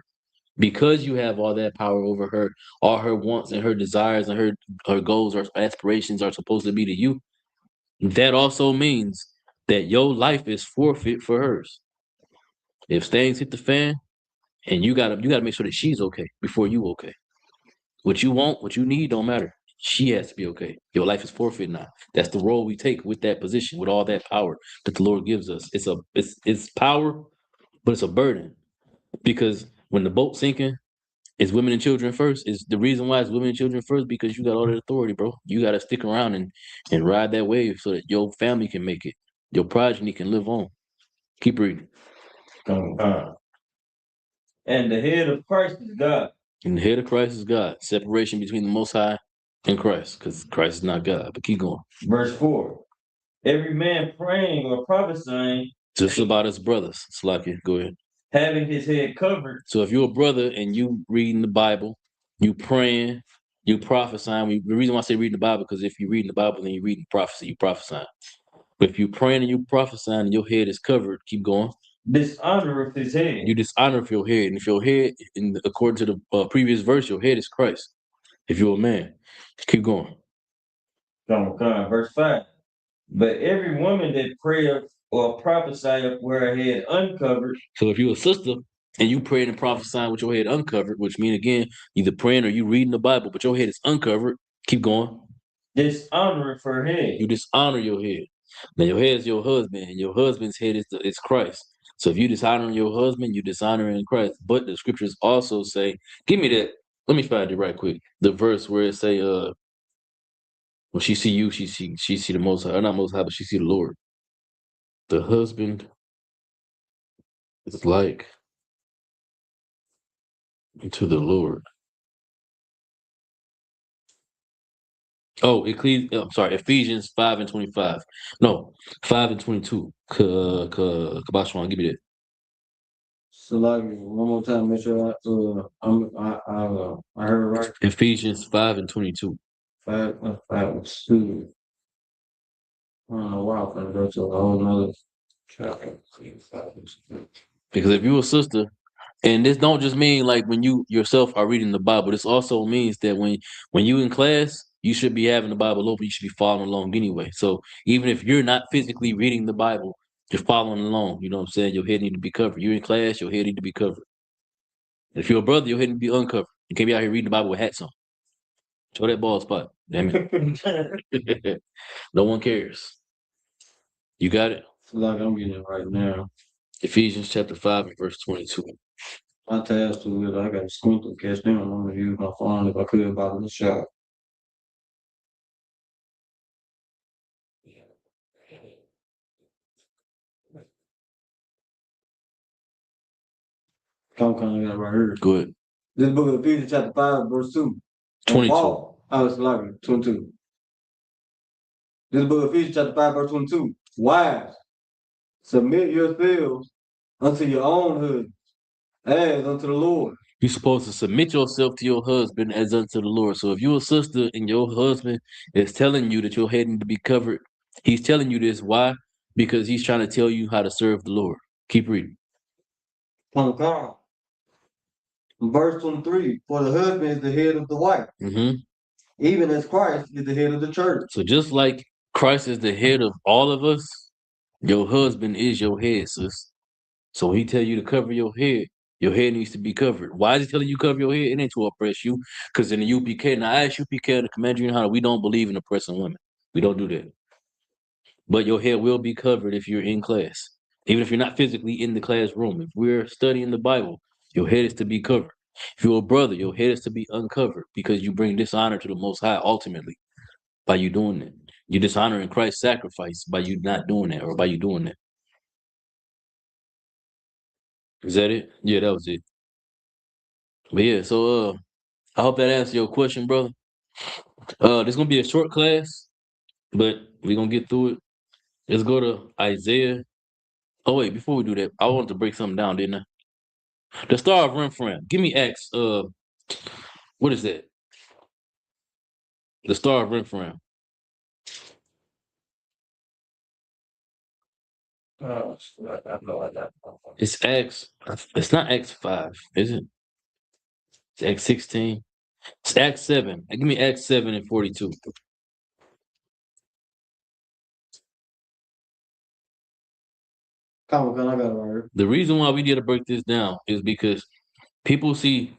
Because you have all that power over her, all her wants and her desires and her goals or aspirations are supposed to be to you. That also means that your life is forfeit for hers. If things hit the fan, and you gotta make sure that she's okay before you okay. What you want, what you need don't matter. She has to be okay. Your life is forfeit now. That's the role we take with that position, with all that power that the Lord gives us. It's power, but it's a burden. Because when the boat's sinking, it's women and children first. Is the reason why it's women and children first because you got all that authority, bro. You gotta stick around and ride that wave so that your family can make it. Your progeny can live on. Keep reading. And the head of Christ is God. And the head of Christ is God. Separation between the Most High and Christ, because Christ is not God. But keep going. Verse 4. Every man praying or prophesying. Just about his brothers. Slakia, go ahead. Having his head covered. So if you're a brother and you reading the Bible, you praying, you prophesying. The reason why I say reading the Bible, because if you reading the Bible and you reading prophecy, you prophesying. But if you praying and you prophesying and your head is covered, keep going. Dishonor of his head. You dishonor of your head. And if your head, according to the previous verse, your head is Christ. If you're a man, keep going. Verse 5. But every woman that prayeth or prophesieth with her head uncovered. So if you're a sister and you praying and prophesying with your head uncovered, which means again, either praying or you reading the Bible, but your head is uncovered, keep going. Dishonor her head. You dishonor your head. Now your head is your husband, and your husband's head is Christ. So if you dishonoring your husband, you dishonoring Christ. But the scriptures also say, give me that. Let me find it right quick. The verse where it say, when she see you, she see the Most High, or not Most High, but she see the Lord. The husband is like to the Lord. Oh, I'm sorry, Ephesians 5 and 25. No, 5 and 22. Kabashwan, give me that. So like one more time, make sure I heard it right. Ephesians 5 and 22. 5:2. I don't know why I'm gonna go to a whole nother chapter. Because if you a sister, and this don't just mean like when you yourself are reading the Bible, this also means that when you in class, you should be having the Bible open, you should be following along anyway. So even if you're not physically reading the Bible, you're following along. You know what I'm saying? Your head need to be covered. You're in class, your head need to be covered. If you're a brother, your head need to be uncovered. You can't be out here reading the Bible with hats on. Show that bald spot. Damn it. No one cares. You got it? So like I'm getting it right now. Ephesians chapter 5 and verse 22. My task to it, I got to squint to catch them. I'm gonna use my phone if I could about the shot. Come got it right here. Go ahead. This book of Ephesians chapter 5, verse 2. 22. Oh, it's like 22. This book of Ephesians chapter 5, verse 22. Wives, submit yourselves unto your own husbands, as unto the Lord. You're supposed to submit yourself to your husband as unto the Lord. So if you're a sister and your husband is telling you that your head need to be covered, he's telling you this. Why? Because he's trying to tell you how to serve the Lord. Keep reading. Verse 23. For the husband is the head of the wife, even as Christ is the head of the church. So just like Christ is the head of all of us, your husband is your head, sis. So when he tell you to cover your head needs to be covered. Why is he telling you cover your head? It ain't to oppress you. Because in the UPK, now I ask UPK to command you in how we don't believe in oppressing women. We don't do that. But your head will be covered if you're in class. Even if you're not physically in the classroom. If we're studying the Bible, your head is to be covered. If you're a brother, your head is to be uncovered because you bring dishonor to the Most High ultimately by you doing that. You're dishonoring Christ's sacrifice by you not doing that or by you doing that. Is that it? Yeah, that was it. But yeah, so I hope that answers your question, brother. This gonna be a short class, but we're gonna get through it. Let's go to Isaiah. Oh wait, before we do that, I wanted to break something down, didn't I? The Star of Remphan. Give me Acts. What is that? The Star of Remphan. It's Acts. It's not Acts 5, is it? It's Acts 16. It's Acts 7. Give me Acts 7 and 42. I got it right here. The reason why we need to break this down is because people see.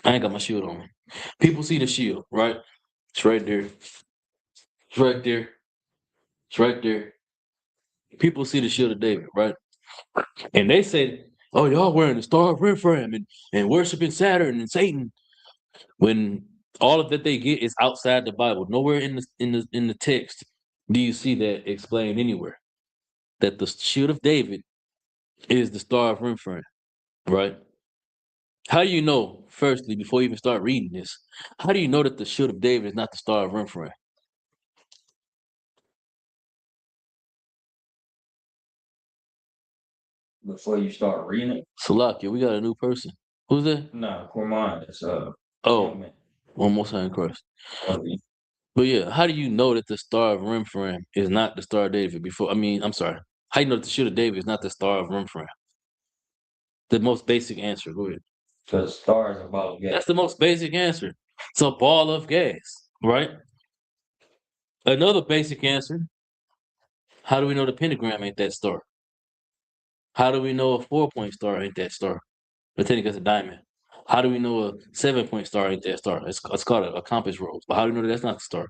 I ain't got my shield on. People see the shield, right? It's right there. It's right there. It's right there. People see the shield of David, right? And they say, "Oh, y'all wearing the Star of Remphan and worshiping Saturn and Satan." When all of that they get is outside the Bible, nowhere in the text do you see that explained anywhere that the shield of David is the Star of Remphan, right? How do you know? Firstly, before you even start reading this, how do you know that the shield of David is not the Star of Remphan? Before you start reading it. Salakia, we got a new person. Who's that? No, Cormon. It's Oh, one more time, Christ. But yeah, how do you know that the Star of Remphan is not the Star of David? I'm sorry. How do you know that the shield of David is not the Star of Remphan? The most basic answer. Go ahead. Because stars are about gas. That's the most basic answer. It's a ball of gas, right? Another basic answer. How do we know the pentagram ain't that star? How do we know a 4-point star ain't that star? Pretending it's a diamond. How do we know a 7-point star ain't that star? It's called a compass rose. But how do we know that that's not the star?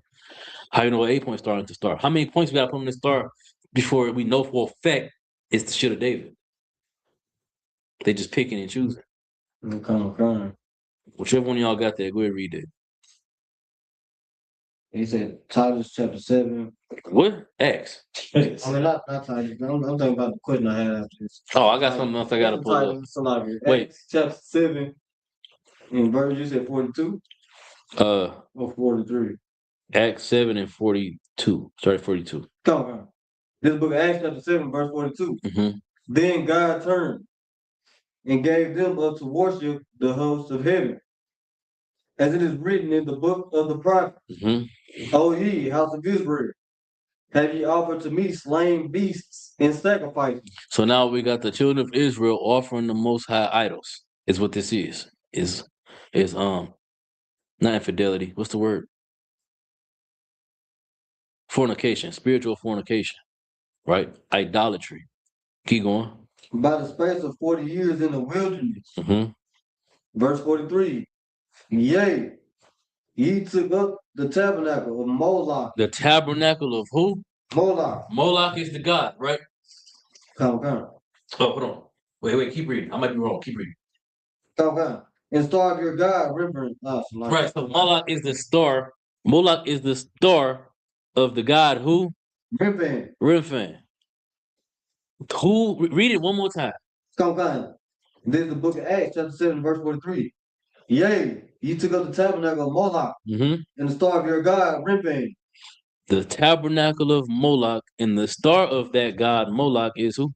How do you know an 8-point star ain't the star? How many points we got to put on the star before we know for a fact it's the shit of David? They just picking and choosing. I'm kind of crying. Whichever one of y'all got that, go ahead and read that. He said Titus chapter 7. What? Acts. I mean, not Titus. I'm talking about the question I had after this. Oh, I got something else I gotta pull up. Wait. Acts chapter 7 in verse, you said 42 or 43? Acts 7 and 42. Sorry, 42. Come on. This book of Acts chapter 7, verse 42. Mm-hmm. Then God turned and gave them up to worship the host of heaven, as it is written in the book of the prophet. Mm-hmm. O ye, house of Israel, have ye offered to me slain beasts and sacrifices? So now we got the children of Israel offering the Most High idols. Is what this is. Is not infidelity. What's the word? Fornication, spiritual fornication, right? Idolatry. Keep going. By the space of 40 years in the wilderness. Mm-hmm. Verse 43. Yea, ye took up the tabernacle of Moloch. The tabernacle of who? Moloch. Moloch is the god, right? Come. Oh, hold on. Wait, keep reading. I might be wrong. Keep reading. Come. And starve your God, remember. Right, so Moloch is the star. Moloch is the star of the god who? Remphan. Who? Read it one more time. Come. This is the book of Acts, chapter 7, verse 43. Yea, ye took up the tabernacle of Moloch, and the star of your God, Remphan. The tabernacle of Moloch, and the star of that god Moloch is who?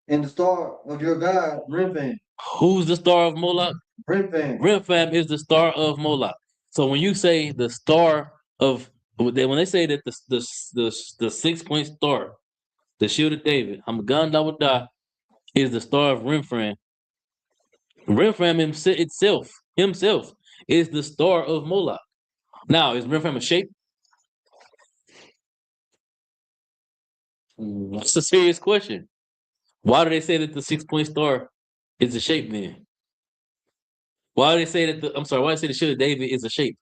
And the star of your God, Remphan. Who's the star of Moloch? Remphan. Remphan is the star of Moloch. So when you say the star of, when they say that the 6-point star, the shield of David, I'm a gun that would die, is the star of Remphan. Remphan himself is the star of Moloch. Now, is Remphan a shape? That's a serious question. Why do they say that the 6-point star is a shape then? Why do they say that why do they say the shield of David is a shape?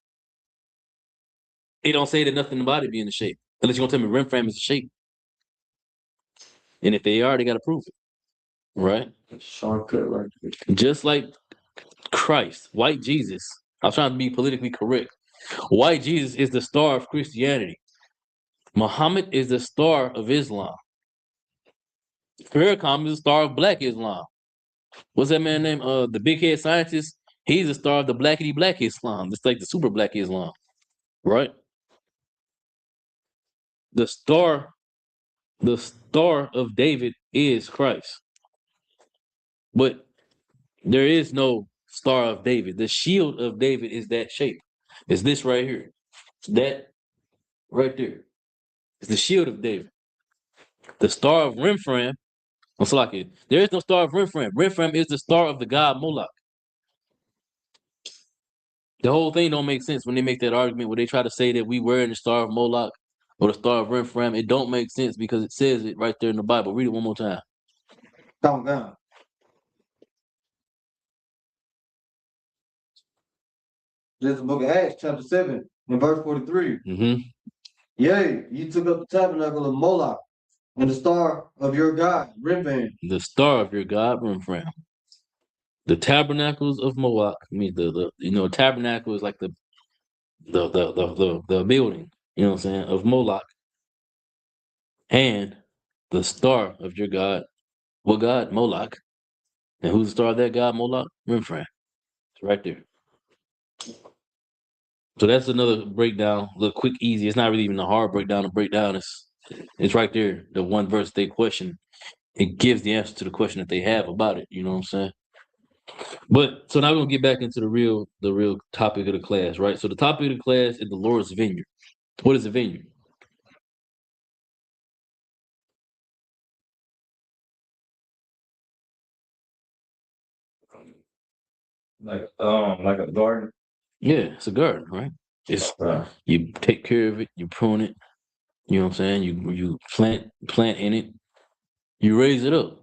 They don't say that nothing about it being a shape. Unless you're gonna tell me Remphan is a shape. And if they are, they gotta prove it. Right? Shortcut right there. Just like Christ, white Jesus. I'm trying to be politically correct. White Jesus is the star of Christianity. Muhammad is the star of Islam. Farrakhan is the star of Black Islam. What's that man name? The big head scientist. He's the star of the blackity black Islam. It's like the super black Islam, right? The star of David is Christ. But there is no star of David. The shield of David is that shape. It's this right here. That right there. It's the shield of David. The star of Remphan. There is no star of Remphan. Remphan is the star of the god Moloch. The whole thing don't make sense when they make that argument where they try to say that we were in the star of Moloch or the star of Remphan. It don't make sense because it says it right there in the Bible. Read it one more time. Come down. This is the book of Acts, chapter 7, and verse 43. Mm-hmm. Yea, ye took up the tabernacle of Moloch, and the star of your God, Remphan. The star of your God, Remphan. The tabernacles of Moloch. I mean, the tabernacle is like the building. You know what I'm saying, of Moloch, and the star of your God. What God? Moloch. And who's the star of that God? Moloch. Remphan. It's right there. So that's another breakdown. A little quick, easy. It's not really even a hard breakdown. The breakdown it's right there. The one verse they question, it gives the answer to the question that they have about it. You know what I'm saying? But so now we're gonna get back into the real topic of the class, right? So the topic of the class is the Lord's Vineyard. What is a vineyard? Like a garden. Yeah, it's a garden, right? It's you take care of it, you prune it. You know what I'm saying? You plant in it, you raise it up,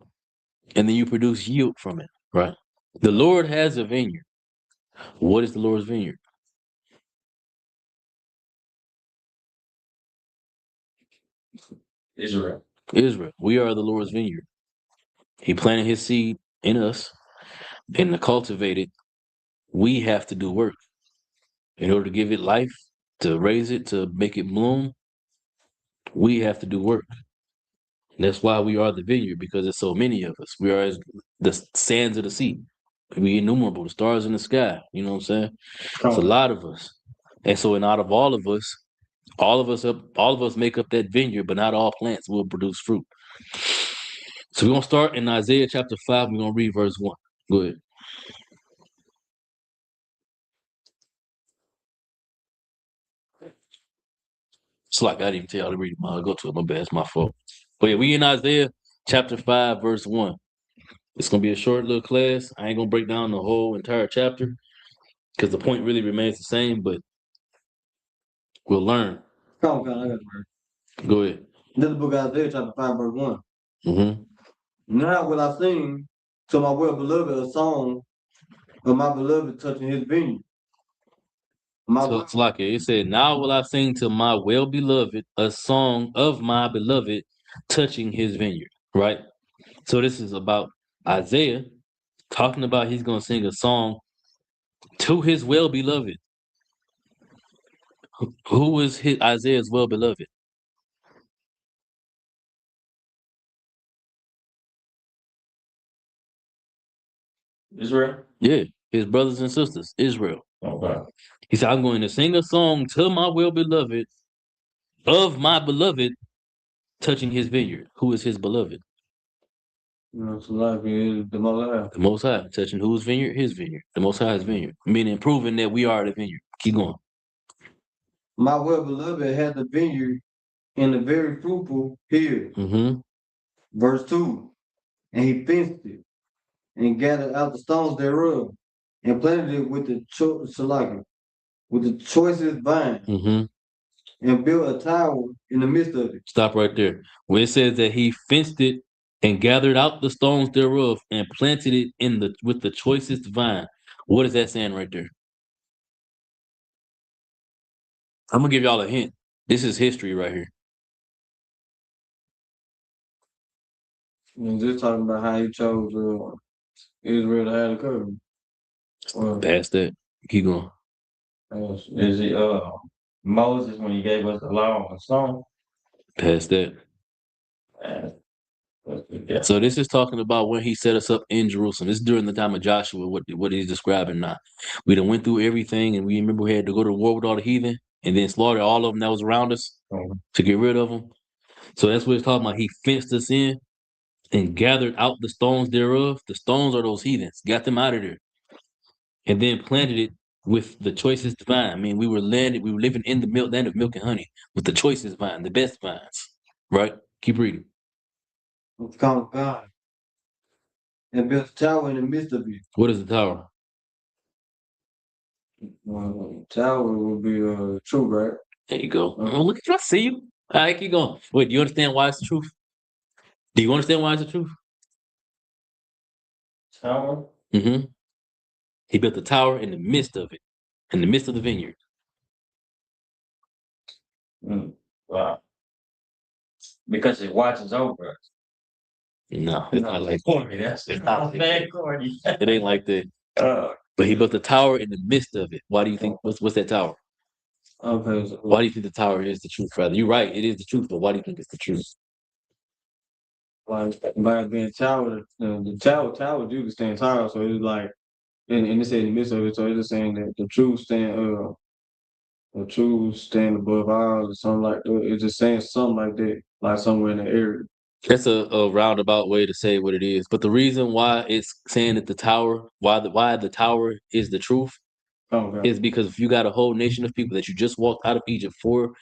and then you produce yield from it, right? The Lord has a vineyard. What is the Lord's vineyard? Israel. We are the Lord's vineyard. He planted his seed in us, and to cultivate it, we have to do work in order to give it life to raise it, to make it bloom, we have to do work. And that's why we are the vineyard, because there's so many of us. We are as the sands of the sea. We innumerable, the stars in the sky. You know what I'm saying? It's a lot of us. And so, out of all of us make up that vineyard, but not all plants will produce fruit. So we're gonna start in Isaiah chapter 5. We're gonna read verse 1. Go ahead. It's like I didn't even tell y'all to read it. I'll go to it. My bad. It's my fault. But yeah, we in Isaiah chapter 5, verse 1. It's gonna be a short little class. I ain't gonna break down the whole entire chapter because the point really remains the same, but we'll learn. Come on, I got the word. Go ahead. This is the book of Isaiah, chapter 5, verse 1. Mm-hmm. Now will I sing to my well-beloved a song of my beloved touching his vineyard. So it's like it said, now will I sing to my well-beloved a song of my beloved touching his vineyard, right? So this is about Isaiah talking about he's going to sing a song to his well-beloved. Who is Isaiah's well-beloved? Israel? Yeah, his brothers and sisters, Israel. Okay. He said, I'm going to sing a song to my well-beloved of my beloved touching his vineyard. Who is his beloved? It's like the Most High. The Most High. Touching whose vineyard? His vineyard. The Most High's vineyard. Meaning proving that we are the vineyard. Keep going. My well-beloved had the vineyard in the very fruitful hill. Mm-hmm. Verse 2. And he fenced it and gathered out the stones thereof and planted it with the choicest vine, and built a tower in the midst of it. Stop right there. Where it says that he fenced it and gathered out the stones thereof and planted it with the choicest vine. What is that saying right there? I'm gonna give y'all a hint. This is history right here. And just talking about how he chose Israel to have the covenant. Past that. Keep going. Is it Moses when he gave us the law and song? Past that. Yeah. So this is talking about when he set us up in Jerusalem. This is during the time of Joshua, what he's describing now. We done went through everything, and we remember we had to go to war with all the heathen and then slaughter all of them that was around us to get rid of them. So that's what he's talking about. He fenced us in and gathered out the stones thereof. The stones are those heathens. Got them out of there. And then planted it with the choicest vine. I mean, we were living in the land of milk and honey with the choicest vine, the best vines. Right? Keep reading. It's called God. And built a tower in the midst of it. What is the tower? Tower will be true, right? There you go. Oh, look at you. I see you. All right, keep going. Wait, do you understand why it's the truth? Do you understand why it's the truth? Tower? Mm-hmm. He built a tower in the midst of it, in the midst of the vineyard. Wow. Because it watches over us. No, it's not like corny. It's not bad corny. It ain't like that. But he built a tower in the midst of it. Why do you think? What's that tower? Okay. So Why do you think the tower is the truth? Rather, you're right. It is the truth. But why do you think it's the truth? like by being tower, the tower do stand tall. So it's like, and it said in the midst of it. So it's just saying that the truth stand above all, or something like that. It's just saying something like that, like somewhere in the area. That's a roundabout way to say what it is. But the reason why it's saying that the tower, why the tower is the truth, is because if you got a whole nation of people that you just walked out of Egypt for,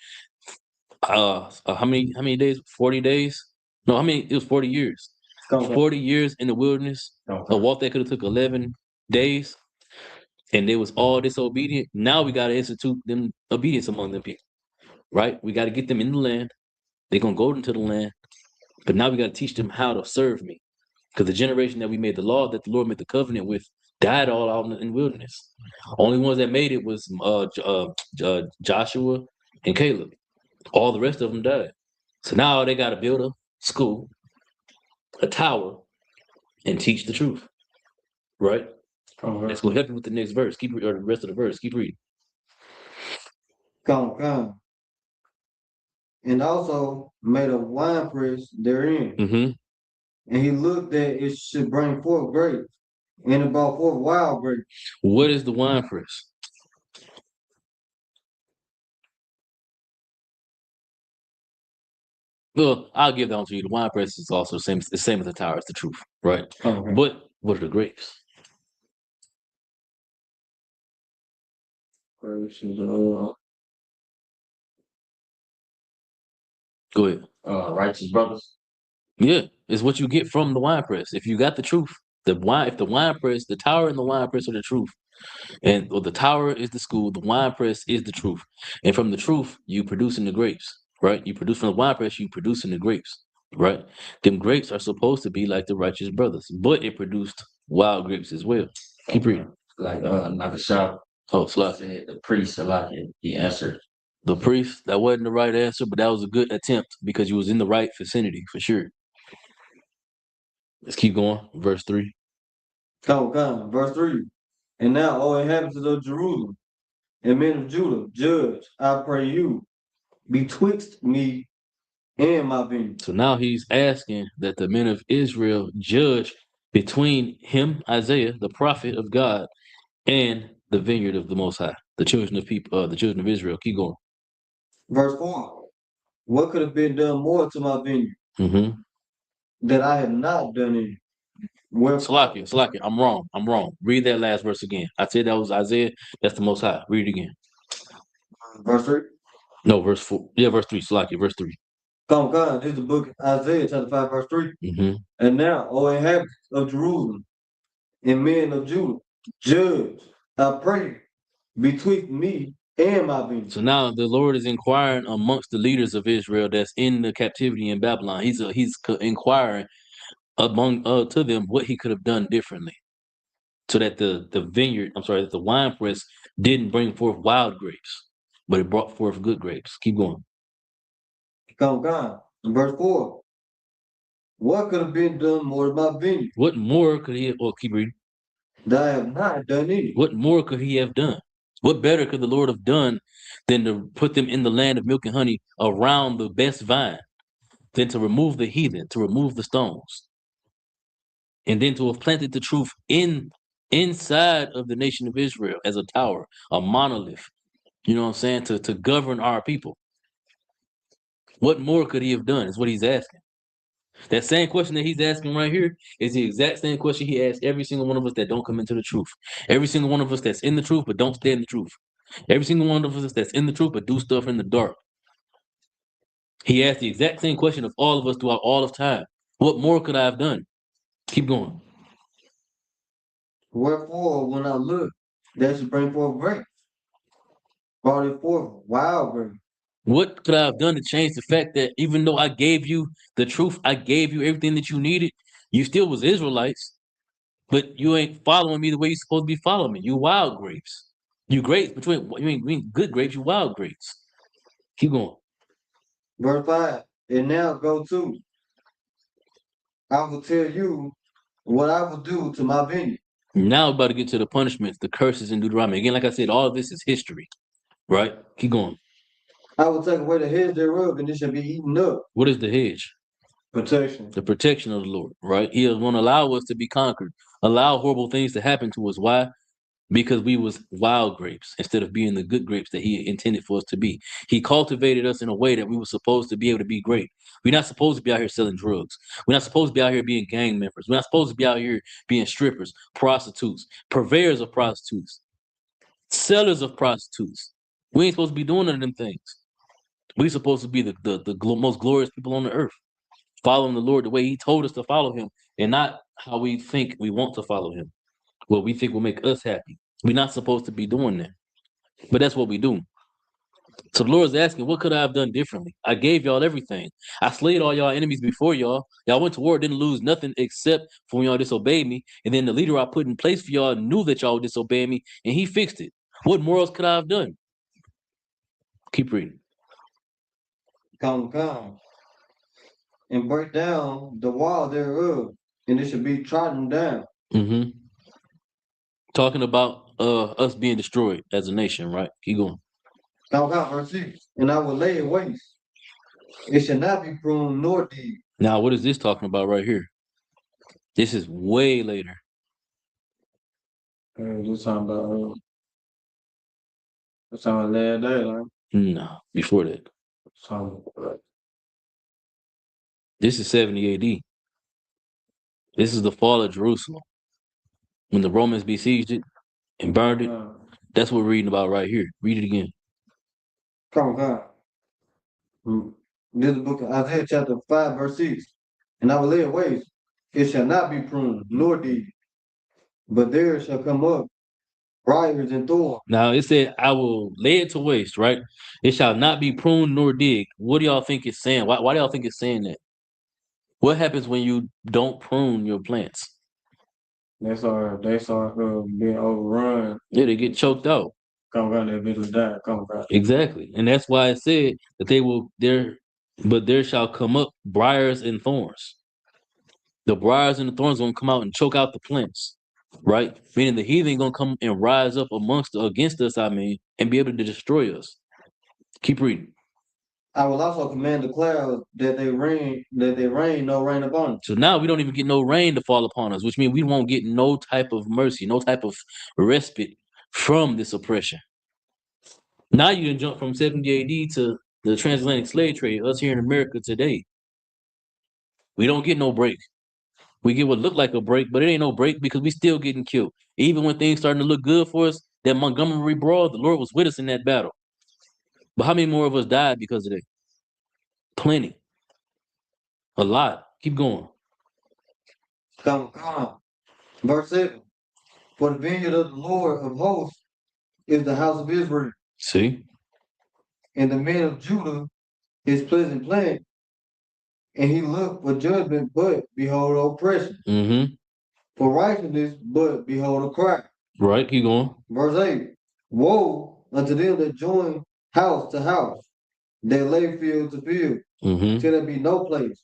how many days? 40 days? No, it was 40 years. 40 years in the wilderness. A walk that could have took 11 days, and they was all disobedient. Now we got to institute them obedience among them people, right? We got to get them in the land. They're gonna go into the land. But now we got to teach them how to serve me. Because the generation that we made the law, that the Lord made the covenant with, died all out in the wilderness. Only ones that made it was Joshua and Caleb. All the rest of them died. So now they got to build a school, a tower, and teach the truth. Right? It's going to help you with the next verse. Or the rest of the verse. Keep reading. Come. And also made a winepress therein. Mm-hmm. And he looked that it should bring forth grapes, and it brought forth wild grapes. What is the wine press? Well, I'll give that one to you. The wine press is also the same as the tower. It's the truth, right? Okay. But what are the grapes? Go Go ahead. Righteous brothers. Yeah, it's what you get from the wine press. If you got the truth, if the wine press, the tower and the wine press are the truth, and the tower is the school, the wine press is the truth, and from the truth you producing the grapes, right? You produce from the wine press, you producing the grapes, right? Them grapes are supposed to be like the righteous brothers, but it produced wild grapes as well. Keep reading. Like Nakashab Oh, Slot. said, the priest he answered. The priest, that wasn't the right answer, but that was a good attempt because you was in the right vicinity for sure. Let's keep going. Verse 3. Come. Verse 3. And now, O inhabitants of Jerusalem, and men of Judah, judge, I pray you, betwixt me and my vineyard. So now he's asking that the men of Israel judge between him, Isaiah, the prophet of God, and the vineyard of the Most High, the children of Israel. Keep going. Verse 4. What could have been done more to my vineyard Mm-hmm. that I have not done in it? Salakia, I'm wrong. Read that last verse again. I said that was Isaiah. That's the Most High. Read it again. Verse 3. No, verse 4. Yeah, verse 3. Salakia, verse 3. Come. This is the book of Isaiah, chapter 5, verse 3. Mm-hmm. And now, O inhabitants of Jerusalem, and men of Judah, judge, I pray, between me and my vineyard. So now the Lord is inquiring amongst the leaders of Israel that's in the captivity in Babylon. He's inquiring among to them what he could have done differently, so that that the wine press didn't bring forth wild grapes, but it brought forth good grapes. Keep going. Come. Verse 4. What could have been done more to my vineyard What more could he have? Oh, keep reading. that I have not done in it? What more could he have done? What better could the Lord have done than to put them in the land of milk and honey around the best vine, than to remove the heathen, to remove the stones, and then to have planted the truth inside of the nation of Israel as a tower, a monolith, you know what I'm saying, to govern our people. What more could he have done is what he's asking. That same question that he's asking right here is the exact same question he asks every single one of us that don't come into the truth. Every single one of us that's in the truth but don't stay in the truth. Every single one of us that's in the truth but do stuff in the dark. He asked the exact same question of all of us throughout all of time. What more could I have done? Keep going. Wherefore, when I look, that should bring forth grapes. Brought it forth wild grapes. What could I have done to change the fact that even though I gave you the truth, I gave you everything that you needed, you still was Israelites, but you ain't following me the way you're supposed to be following me. You wild grapes. You grapes, between you ain't good grapes, you wild grapes. Keep going. Verse 5. And now go to. I will tell you what I will do to my vineyard. Now we're about to get to the punishments, the curses in Deuteronomy. Again, like I said, all of this is history, right? Keep going. I will take away the hedge thereof, and it shall be eaten up. What is the hedge? Protection. The protection of the Lord, right? He won't allow us to be conquered, allow horrible things to happen to us. Why? Because we was wild grapes instead of being the good grapes that he intended for us to be. He cultivated us in a way that we were supposed to be able to be great. We're not supposed to be out here selling drugs. We're not supposed to be out here being gang members. We're not supposed to be out here being strippers, prostitutes, purveyors of prostitutes, sellers of prostitutes. We ain't supposed to be doing none of them things. We're supposed to be the most glorious people on the earth, following the Lord the way he told us to follow him, and not how we think we want to follow him. What we think will make us happy. We're not supposed to be doing that. But that's what we do. So the Lord's asking, what could I have done differently? I gave y'all everything. I slayed all y'all enemies before y'all. Y'all went to war, didn't lose nothing except for when y'all disobeyed me. And then the leader I put in place for y'all knew that y'all would disobey me, and he fixed it. What more else could I have done? Keep reading. Come. And break down the wall thereof, and it should be trodden down. Mm-hmm. Talking about us being destroyed as a nation, right? Keep going. Verse 6. And I will lay it waste. It shall not be pruned nor digged. Now, what is this talking about right here? This is way later. This talking about last day, right? No, before that. This is 70 AD. This is the fall of Jerusalem. When the Romans besieged it and burned it. That's what we're reading about right here. Read it again. Come on. This is the book of Isaiah chapter 5, verse 6. And I will lay it waste. It shall not be pruned, nor digged. But there shall come up briars and thorns. Now it said, I will lay it to waste, right? It shall not be pruned nor digged. What do y'all think it's saying? Why do y'all think it's saying that? What happens when you don't prune your plants? They start being overrun. Yeah, they get choked out. Come around, they eventually die. Come around. Exactly. And that's why it said that there shall come up briars and thorns. The briars and the thorns gonna come out and choke out the plants. Right? Meaning the heathen gonna come and rise up against us, and be able to destroy us. Keep reading. I will also command the clouds that they rain no rain upon them. So now we don't even get no rain to fall upon us, which means we won't get no type of mercy, no type of respite from this oppression. Now you can jump from 70 AD to the transatlantic slave trade, us here in America today. We don't get no break. We get what look like a break, but it ain't no break because we still getting killed. Even when things starting to look good for us, that Montgomery brawl, the Lord was with us in that battle. But how many more of us died because of that? Plenty. A lot. Keep going. Come on. Verse 7. For the vineyard of the Lord of hosts is the house of Israel. See? And the men of Judah his pleasant plant. And he looked for judgment, but behold oppression. Mm-hmm. For righteousness, but behold a cry. Right, keep going. Verse 8. Woe unto them that join house to house, that lay field to field, till there be no place,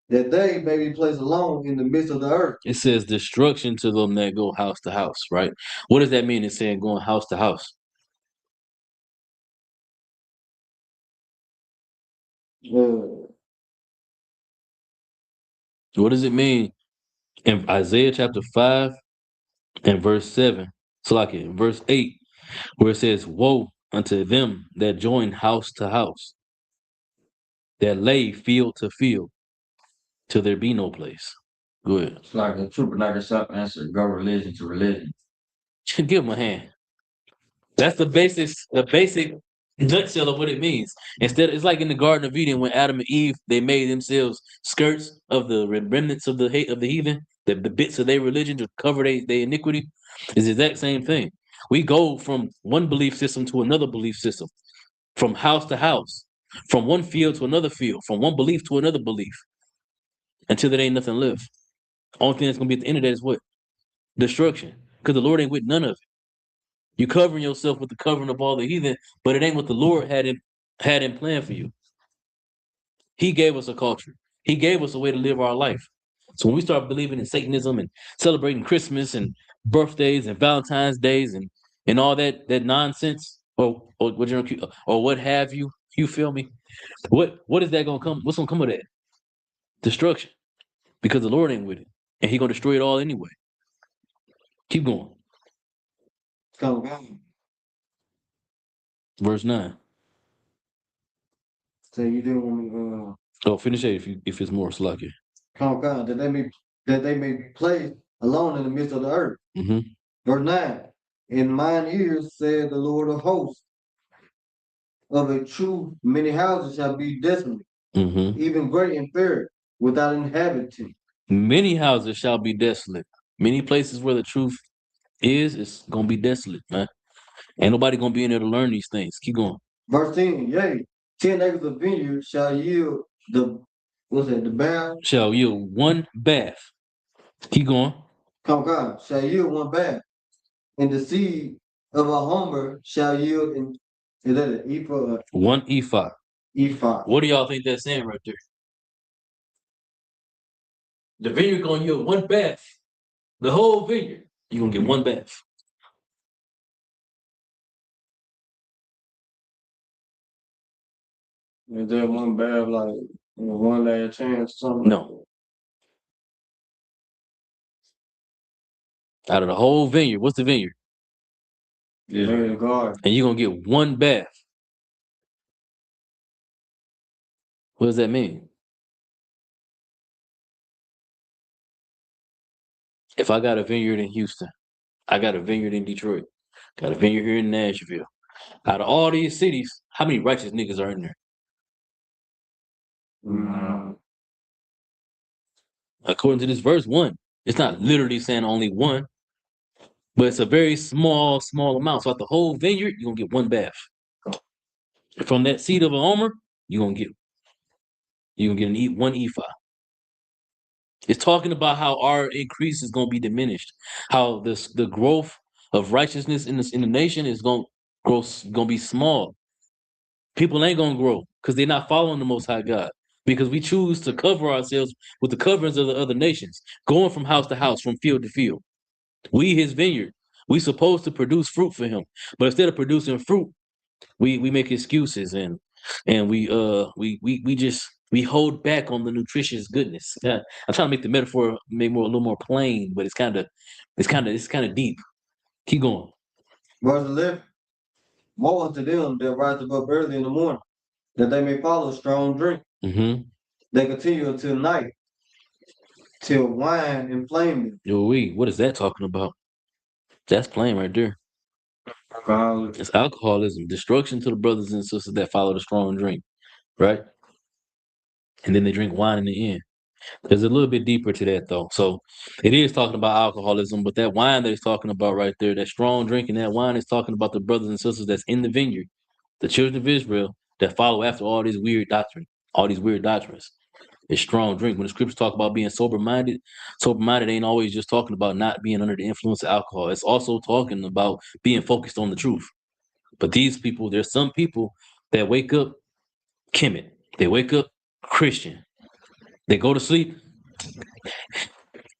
that they may be placed alone in the midst of the earth. It says destruction to them that go house to house, right? What does that mean? It's saying going house to house. What does it mean in Isaiah chapter 5 and verse 7? So like in verse 8, where it says, woe unto them that join house to house, that lay field to field, till there be no place. Go ahead. It's like a trooper like yourself answer, go religion to religion. Give him a hand. That's the basic nutshell of what it means. Instead, it's like in the Garden of Eden when Adam and Eve they made themselves skirts of the remnants of the heathen, the bits of their religion to cover their iniquity. It's the exact same thing. We go from one belief system to another belief system, from house to house, from one field to another field, from one belief to another belief, until there ain't nothing left. Only thing that's gonna be at the end of that is what? Destruction. Because the Lord ain't with none of it. You covering yourself with the covering of all the heathen, but it ain't what the Lord had in plan for you. He gave us a culture. He gave us a way to live our life. So when we start believing in Satanism and celebrating Christmas and birthdays and Valentine's days and all that nonsense, or what have you, you feel me? What is that gonna come? What's gonna come of that? Destruction. Because the Lord ain't with it. And He gonna destroy it all anyway. Keep going. Come on. Verse 9. So you didn't want me Finish it if it's more slucky. come on, that they may be placed alone in the midst of the earth. Mm-hmm. Verse 9. In mine ears said the Lord of hosts, of a truth many houses shall be desolate, even great and fair, without inhabitant. Many houses shall be desolate. Many places where the truth is, it's gonna be desolate, man. Ain't nobody gonna be in there to learn these things. Keep going. Verse 10, yea, 10 acres of vineyard shall yield the bath. Shall yield one bath. Keep going. Come God, shall yield one bath. And the seed of a homer shall yield is that an ephah? One ephah. Ephah. What do y'all think that's saying right there? The vineyard gonna yield one bath. The whole vineyard, you're gonna get one bath. Is there one bad, like, one last chance or something? No. Out of the whole vineyard, what's the vineyard? Yeah, God. And you're gonna get one bath. What does that mean? If I got a vineyard in Houston, I got a vineyard in Detroit, got a vineyard here in Nashville. Out of all these cities, how many righteous niggas are in there? According to this verse, one. It's not literally saying only one, but it's a very small amount. So out the whole vineyard, you're gonna get one bath. From that seed of an omer, you're gonna get one ephah. It's talking about how our increase is gonna be diminished, how the growth of righteousness in the nation is gonna be small. People ain't gonna grow because they're not following the Most High God. Because we choose to cover ourselves with the coverings of the other nations, going from house to house, from field to field. We his vineyard. We supposed to produce fruit for him, but instead of producing fruit, we make excuses and we hold back on the nutritious goodness. Yeah, I'm trying to make the metaphor a little more plain, but it's kind of deep. Keep going. Verse 11. Woe unto them that rise up early in the morning, that they may follow strong drink. Mm-hmm. They continue until night, till wine inflame them. What is that talking about? That's plain right there. It's alcoholism, destruction to the brothers and sisters that follow the strong drink, right? And then they drink wine in the end. There's a little bit deeper to that though. So it is talking about alcoholism, but that wine that it's talking about right there, that strong drinking, that wine is talking about the brothers and sisters that's in the vineyard, the children of Israel that follow after all these weird doctrines. It's strong drink. When the scriptures talk about being sober-minded ain't always just talking about not being under the influence of alcohol. It's also talking about being focused on the truth. But there's some people that wake up Kemet. They wake up Christian. They go to sleep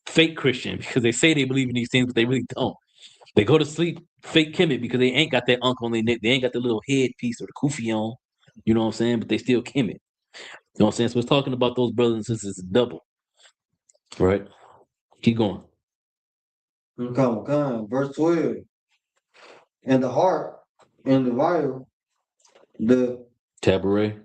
fake Christian because they say they believe in these things, but they really don't. They go to sleep fake Kemet because they ain't got that uncle on their neck. They ain't got the little headpiece or the kufi on. You know what I'm saying? But they still Kemet. You know what I'm saying? So it's talking about those brothers and sisters double. Right? Keep going. Come. Verse 12. And the heart and the vial, the Tabaret.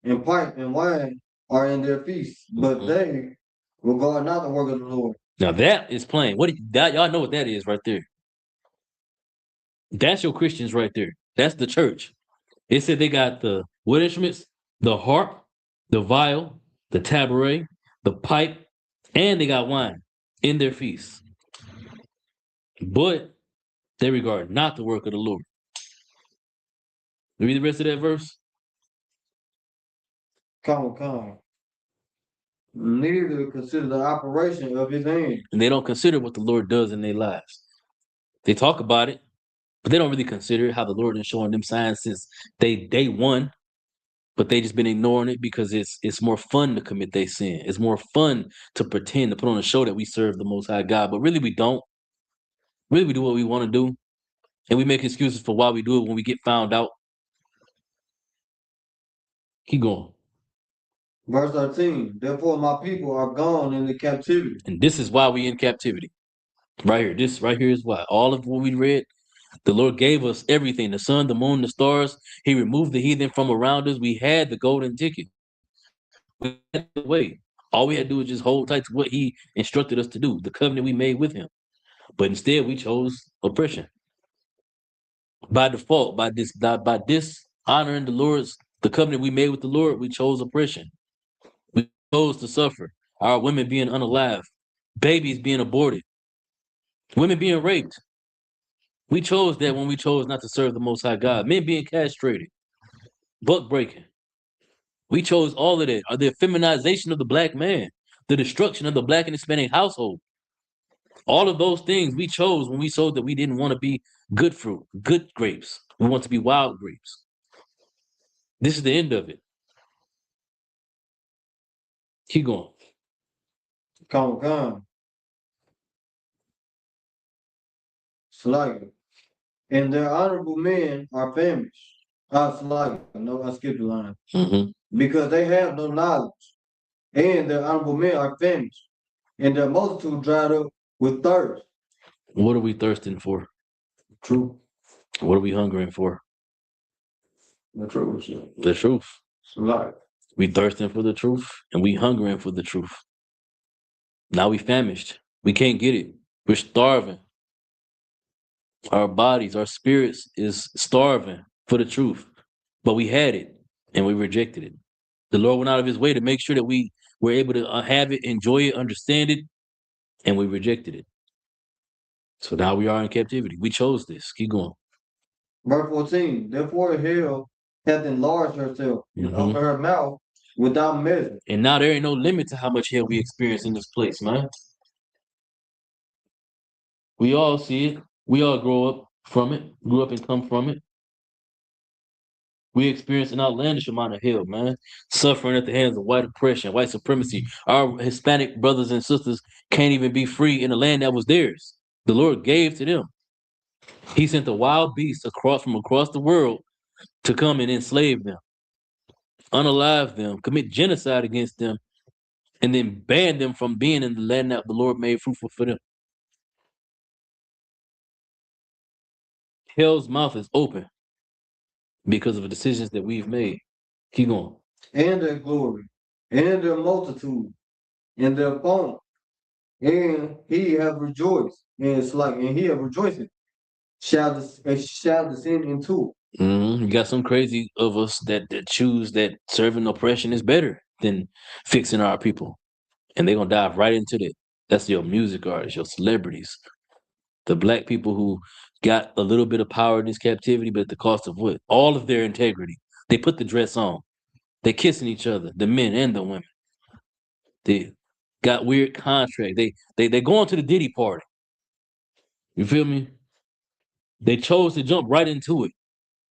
and pipe and wine are in their feasts, but they regard not the work of the Lord. Now that is plain. Y'all know what that is right there. That's your Christians right there. That's the church. It said they got the wood instruments, the harp, the viol, the tabaret, the pipe, and they got wine in their feasts. But they regard not the work of the Lord. Read the rest of that verse. Come. Neither consider the operation of his hand. And they don't consider what the Lord does in their lives. They talk about it, but they don't really consider how the Lord is showing them signs since day one. But they just been ignoring it because it's more fun to commit their sin. It's more fun to pretend to put on a show that we serve the Most High God, but really we don't. Really, we do what we want to do, and we make excuses for why we do it when we get found out. Keep going. Verse 13. Therefore, my people are gone into captivity. And this is why we in captivity. Right here. This right here is why. All of what we read, the Lord gave us everything: the sun, the moon, the stars. He removed the heathen from around us. We had the golden ticket. We had the way. All we had to do was just hold tight to what He instructed us to do, the covenant we made with Him. But instead, we chose oppression. By default, by dishonoring the covenant we made with the Lord, we chose oppression. We chose to suffer. Our women being unalive, babies being aborted, women being raped. We chose that when we chose not to serve the Most High God. Men being castrated, buck breaking. We chose all of that. The feminization of the black man, the destruction of the black and Hispanic household. All of those things we chose when we showed that we didn't want to be good fruit, good grapes. We want to be wild grapes. This is the end of it. Keep going. Come. Slightly. And their honorable men are famished. No, I skipped the line. Mm-hmm. Because they have no knowledge, and their honorable men are famished, and their multitude dried up with thirst. What are we thirsting for? True. What are we hungering for? The truth. The truth. It's life. We thirsting for the truth, and we hungering for the truth. Now we famished. We can't get it. We're starving. Our bodies, our spirits is starving for the truth. But we had it, and we rejected it. The Lord went out of his way to make sure that we were able to have it, enjoy it, understand it, and we rejected it. So now we are in captivity. We chose this. Keep going. Verse 14. Therefore hell hath enlarged herself and Mhm. opened her mouth without measure. And now there ain't no limit to how much hell we experience in this place, man. We all see it. We all grew up and come from it. We experience an outlandish amount of hell, man. Suffering at the hands of white oppression, white supremacy. Our Hispanic brothers and sisters can't even be free in the land that was theirs. The Lord gave to them. He sent the wild beasts from across the world to come and enslave them, unalive them, commit genocide against them, and then ban them from being in the land that the Lord made fruitful for them. Hell's mouth is open because of the decisions that we've made. Keep going. And their glory, and their multitude, and their pomp, and he have rejoiced, and he have rejoicing, shall descend into it. You got some crazy of us that choose that serving oppression is better than fixing our people. And they're going to dive right into that. That's your music artists, your celebrities, the black people who got a little bit of power in this captivity, but at the cost of what? All of their integrity. They put the dress on. They kissing each other, the men and the women. They got weird contracts. They going to the Diddy party. You feel me? They chose to jump right into it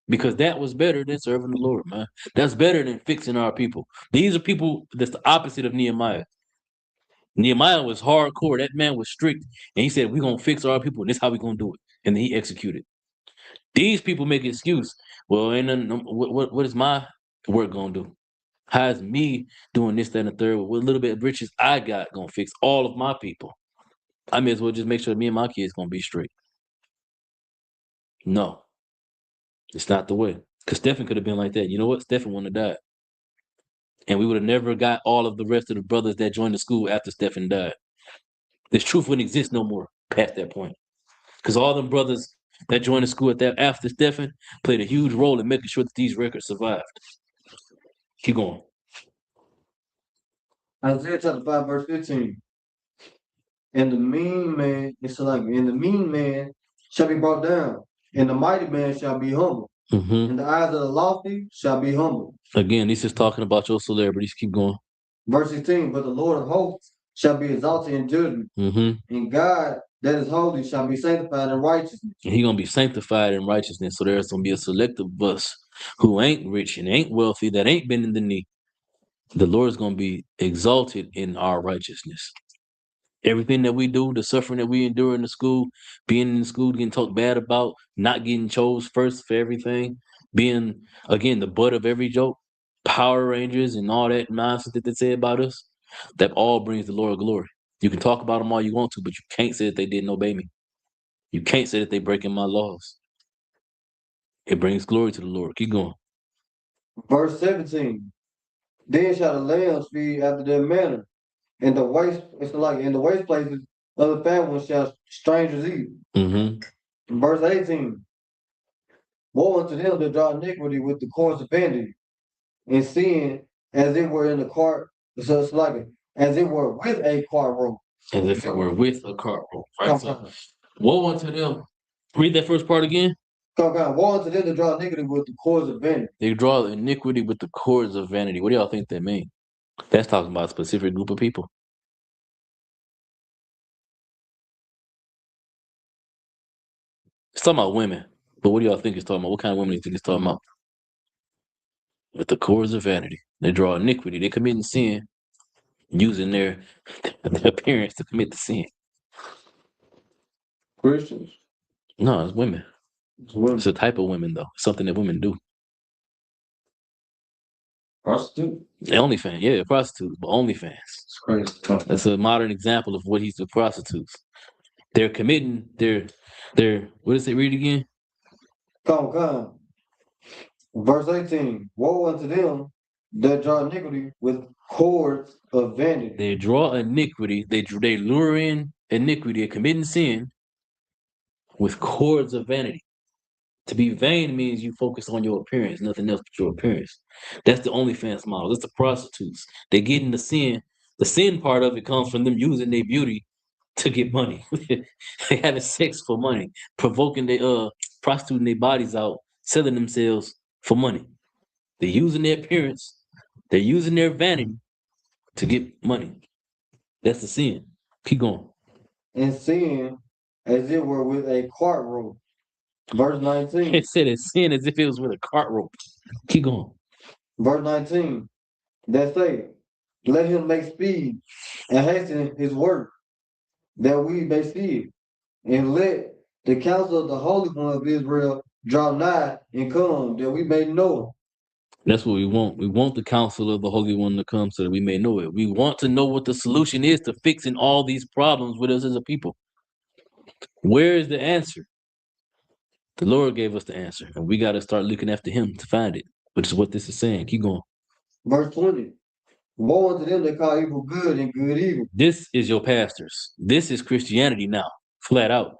because that was better than serving the Lord, man. That's better than fixing our people. These are people that's the opposite of Nehemiah. Nehemiah was hardcore. That man was strict. And he said, we're going to fix our people. And this is how we're going to do it. And then he executed. These people make an excuse. Well, ain't nothing, what is my work going to do? How is me doing this, that, and the third? What little bit of riches I got going to fix all of my people? I may as well just make sure me and my kids going to be straight. No, it's not the way. Because Stephen could have been like that. You know what? Stephen wouldn't have died. And we would have never got all of the rest of the brothers that joined the school after Stephen died. This truth wouldn't exist no more past that point. Because all them brothers that joined the school after Stephen played a huge role in making sure that these records survived. Keep going. Isaiah chapter 5, verse 15. And the mean man shall be brought down, and the mighty man shall be humble. And the eyes of the lofty shall be humble. Again, this is talking about your celebrities. Keep going. Verse 16, but the Lord of hosts shall be exalted in judgment, and God that is holy shall be sanctified in righteousness. And he's going to be sanctified in righteousness. So there's going to be a select of us who ain't rich and ain't wealthy, that ain't been in the knee. The Lord is going to be exalted in our righteousness. Everything that we do, the suffering that we endure in the school, being in the school, getting talked bad about, not getting chose first for everything, being, again, the butt of every joke, Power Rangers and all that nonsense that they say about us, that all brings the Lord glory. You can talk about them all you want to, but you can't say that they didn't obey me. You can't say that they breaking my laws. It brings glory to the Lord. Keep going. Verse 17, then shall the lambs feed after their manner, and the waste places of the fat ones shall strangers eat. Verse 18, woe unto them that draw iniquity with the cords of vanity, and sin as it were in the cart, so it's like as it were with a cart rope. As if it were with a cart rope. Right? So, woe unto them. Read that first part again. Woe unto them that draw iniquity with the cords of vanity. They draw iniquity with the cords of vanity. What do y'all think that means? That's talking about a specific group of people. It's talking about women. But what do y'all think it's talking about? What kind of women do you think it's talking about? With the cords of vanity. They draw iniquity. They commit sin using their appearance to commit the sin. Christians? No, it's women. It's a type of women, though. It's something that women do. Prostitute? The OnlyFans, yeah, prostitutes, but OnlyFans. It's crazy. That's a modern example of what he's to prostitutes. They're committing their what does it read again? Come. Verse 18. Woe unto them that draw iniquity with cords of vanity. They draw iniquity, they lure in iniquity, committing sin with cords of vanity. To be vain means you focus on your appearance, nothing else but your appearance. That's the OnlyFans model. That's the prostitutes. They get in the sin. The sin part of it comes from them using their beauty to get money. They having sex for money, provoking prostituting their bodies out, selling themselves for money. They're using their appearance, they're using their vanity to get money. That's the sin. Keep going. And sin as it were with a cart rope. Verse 19. It said it's sin as if it was with a cart rope. Keep going. Verse 19. That say, let him make speed and hasten his work, that we may see it. And let the counsel of the Holy One of Israel draw nigh and come, that we may know. That's what we want. We want the counsel of the Holy One to come so that we may know it. We want to know what the solution is to fixing all these problems with us as a people. Where is the answer? The Lord gave us the answer, and we got to start looking after him to find it, which is what this is saying. Keep going. Verse 20. Woe unto them that call evil good and good evil. This is your pastors. This is Christianity now, flat out.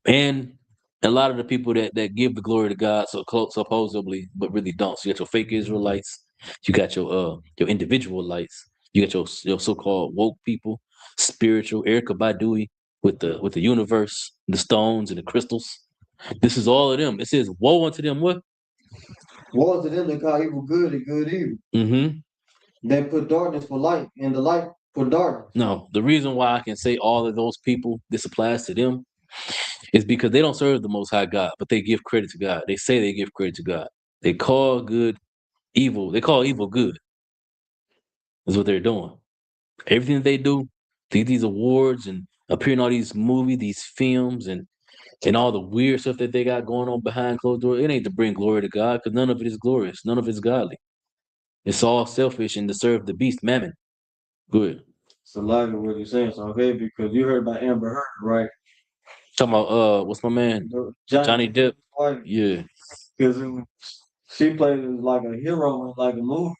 And a lot of the people that give the glory to God supposedly, but really don't. So you got your fake Israelites, you got your individual lights, you got your so-called woke people, spiritual Erica Badui with the universe, the stones and the crystals. This is all of them. It says, woe unto them what? Woe unto them that call evil good and good evil. Mm-hmm. They put darkness for light and the light for darkness. No, the reason why I can say all of those people, this applies to them, is because they don't serve the Most High God, but they give credit to God. They say they give credit to God. They call good evil. They call evil good. That's what they're doing. Everything that they do, these awards and appear in all these movies, these films, and all the weird stuff that they got going on behind closed doors, it ain't to bring glory to God, because none of it is glorious. None of it's godly. It's all selfish and to serve the beast, Mammon. Good. It's a lot of what you're saying, so okay, because you heard about Amber Heard, right? Talking about what's my man? Johnny Depp. Yeah. Because she played as like a hero in like a movie.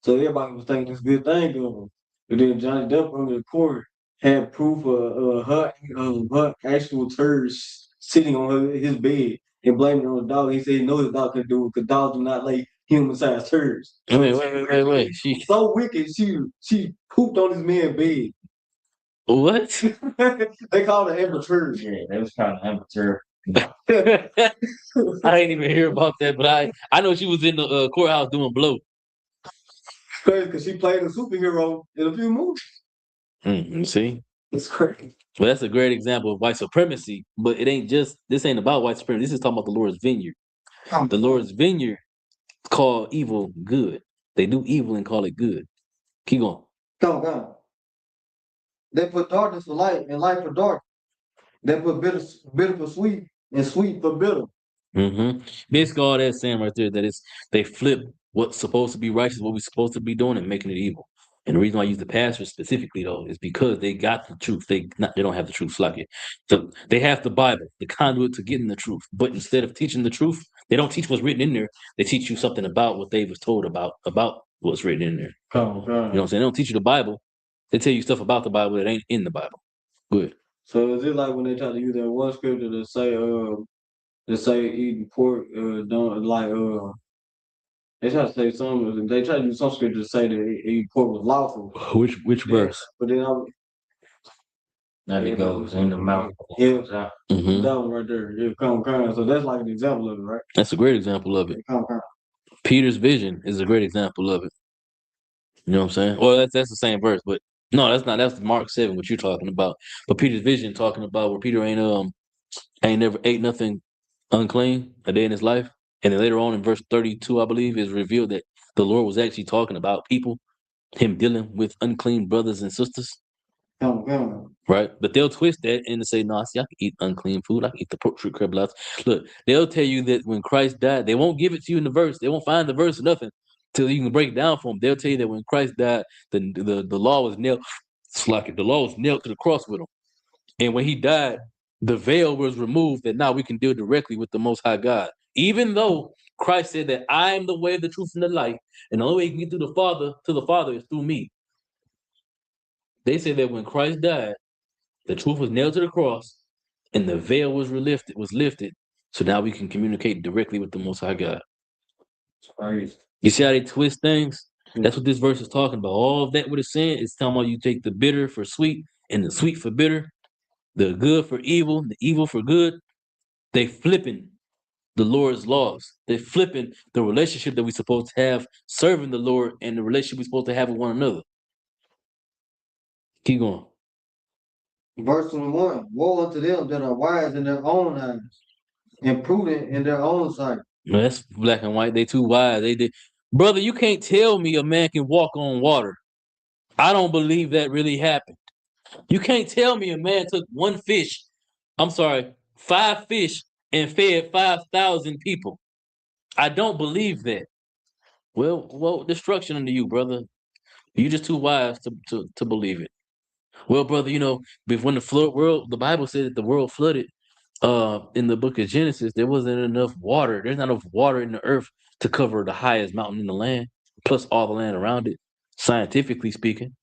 So everybody was thinking this good thing of her. And then Johnny Depp on the court had proof of her actual turds sitting on his bed and blaming it on the dog. He said he knows his dog could do it because dogs do not lay human-sized turds. Wait. She's so wicked, she pooped on his man's bed. What? They called her Amber Turd. Yeah, that was kind of amateur. I didn't even hear about that, but I know she was in the courthouse doing blow. Crazy, because she played a superhero in a few movies. See? It's crazy. Well, that's a great example of white supremacy, but this ain't about white supremacy. This is talking about the Lord's Vineyard. The Lord's Vineyard call evil good. They do evil and call it good. Keep going. Come on. They put darkness for light and light for dark. They put bitter for sweet and sweet for bitter. Mm-hmm. Basically, all that's saying right there that they flip what's supposed to be righteous, what we're supposed to be doing, and making it evil. And the reason why I use the pastors specifically, though, is because they got the truth. They don't have the truth, like it. So they have the Bible, the conduit to getting the truth. But instead of teaching the truth, they don't teach what's written in there. They teach you something about what they was told about what's written in there. Come on. You know what I'm saying? They don't teach you the Bible. They tell you stuff about the Bible that ain't in the Bible. Good. So is it like when they try to use that one scripture to say eating pork don't like they try to say some they try to use some scripture to say that eating pork was lawful. Which verse? But then Now it goes in the mouth. Yeah. Mm-hmm. That one right there. Yeah, come. So that's like an example of it, right? That's a great example of it. Come. Peter's vision is a great example of it. You know what I'm saying? Well, that's the same verse, but no, that's not. That's Mark 7, what you're talking about. But Peter's vision talking about where Peter ain't never ate nothing unclean a day in his life. And then later on in verse 32, I believe, is revealed that the Lord was actually talking about people, him dealing with unclean brothers and sisters. Come. Right? But they'll twist that and say, no, see, I can eat unclean food. I can eat the pork, shrimp, crab, lobster. Look, they'll tell you that when Christ died, they won't give it to you in the verse. They won't find the verse or nothing. till you can break it down for them. They'll tell you that when Christ died, the law was nailed. It's like the law was nailed to the cross with him. And when he died, the veil was removed that now we can deal directly with the Most High God. Even though Christ said that I am the way, the truth, and the light, and the only way you can get through to the Father is through me. They say that when Christ died, the truth was nailed to the cross, and the veil was lifted. So now we can communicate directly with the Most High God. Crazy. You see how they twist things? That's what this verse is talking about. All of that what it's saying is talking about you take the bitter for sweet and the sweet for bitter, the good for evil, the evil for good. They flipping the Lord's laws. They flipping the relationship that we're supposed to have serving the Lord and the relationship we're supposed to have with one another. Keep going. Verse 21, woe unto them that are wise in their own eyes and prudent in their own sight. Man, that's black and white. They too wise. They did. Brother, you can't tell me a man can walk on water. I don't believe that really happened. You can't tell me a man took 5 fish and fed 5,000 people. I don't believe that. Well, destruction unto you, brother. You're just too wise to believe it. Well, brother, when the Bible said that the world flooded, in the book of Genesis, there wasn't enough water. There's not enough water in the earth to cover the highest mountain in the land, plus all the land around it, scientifically speaking.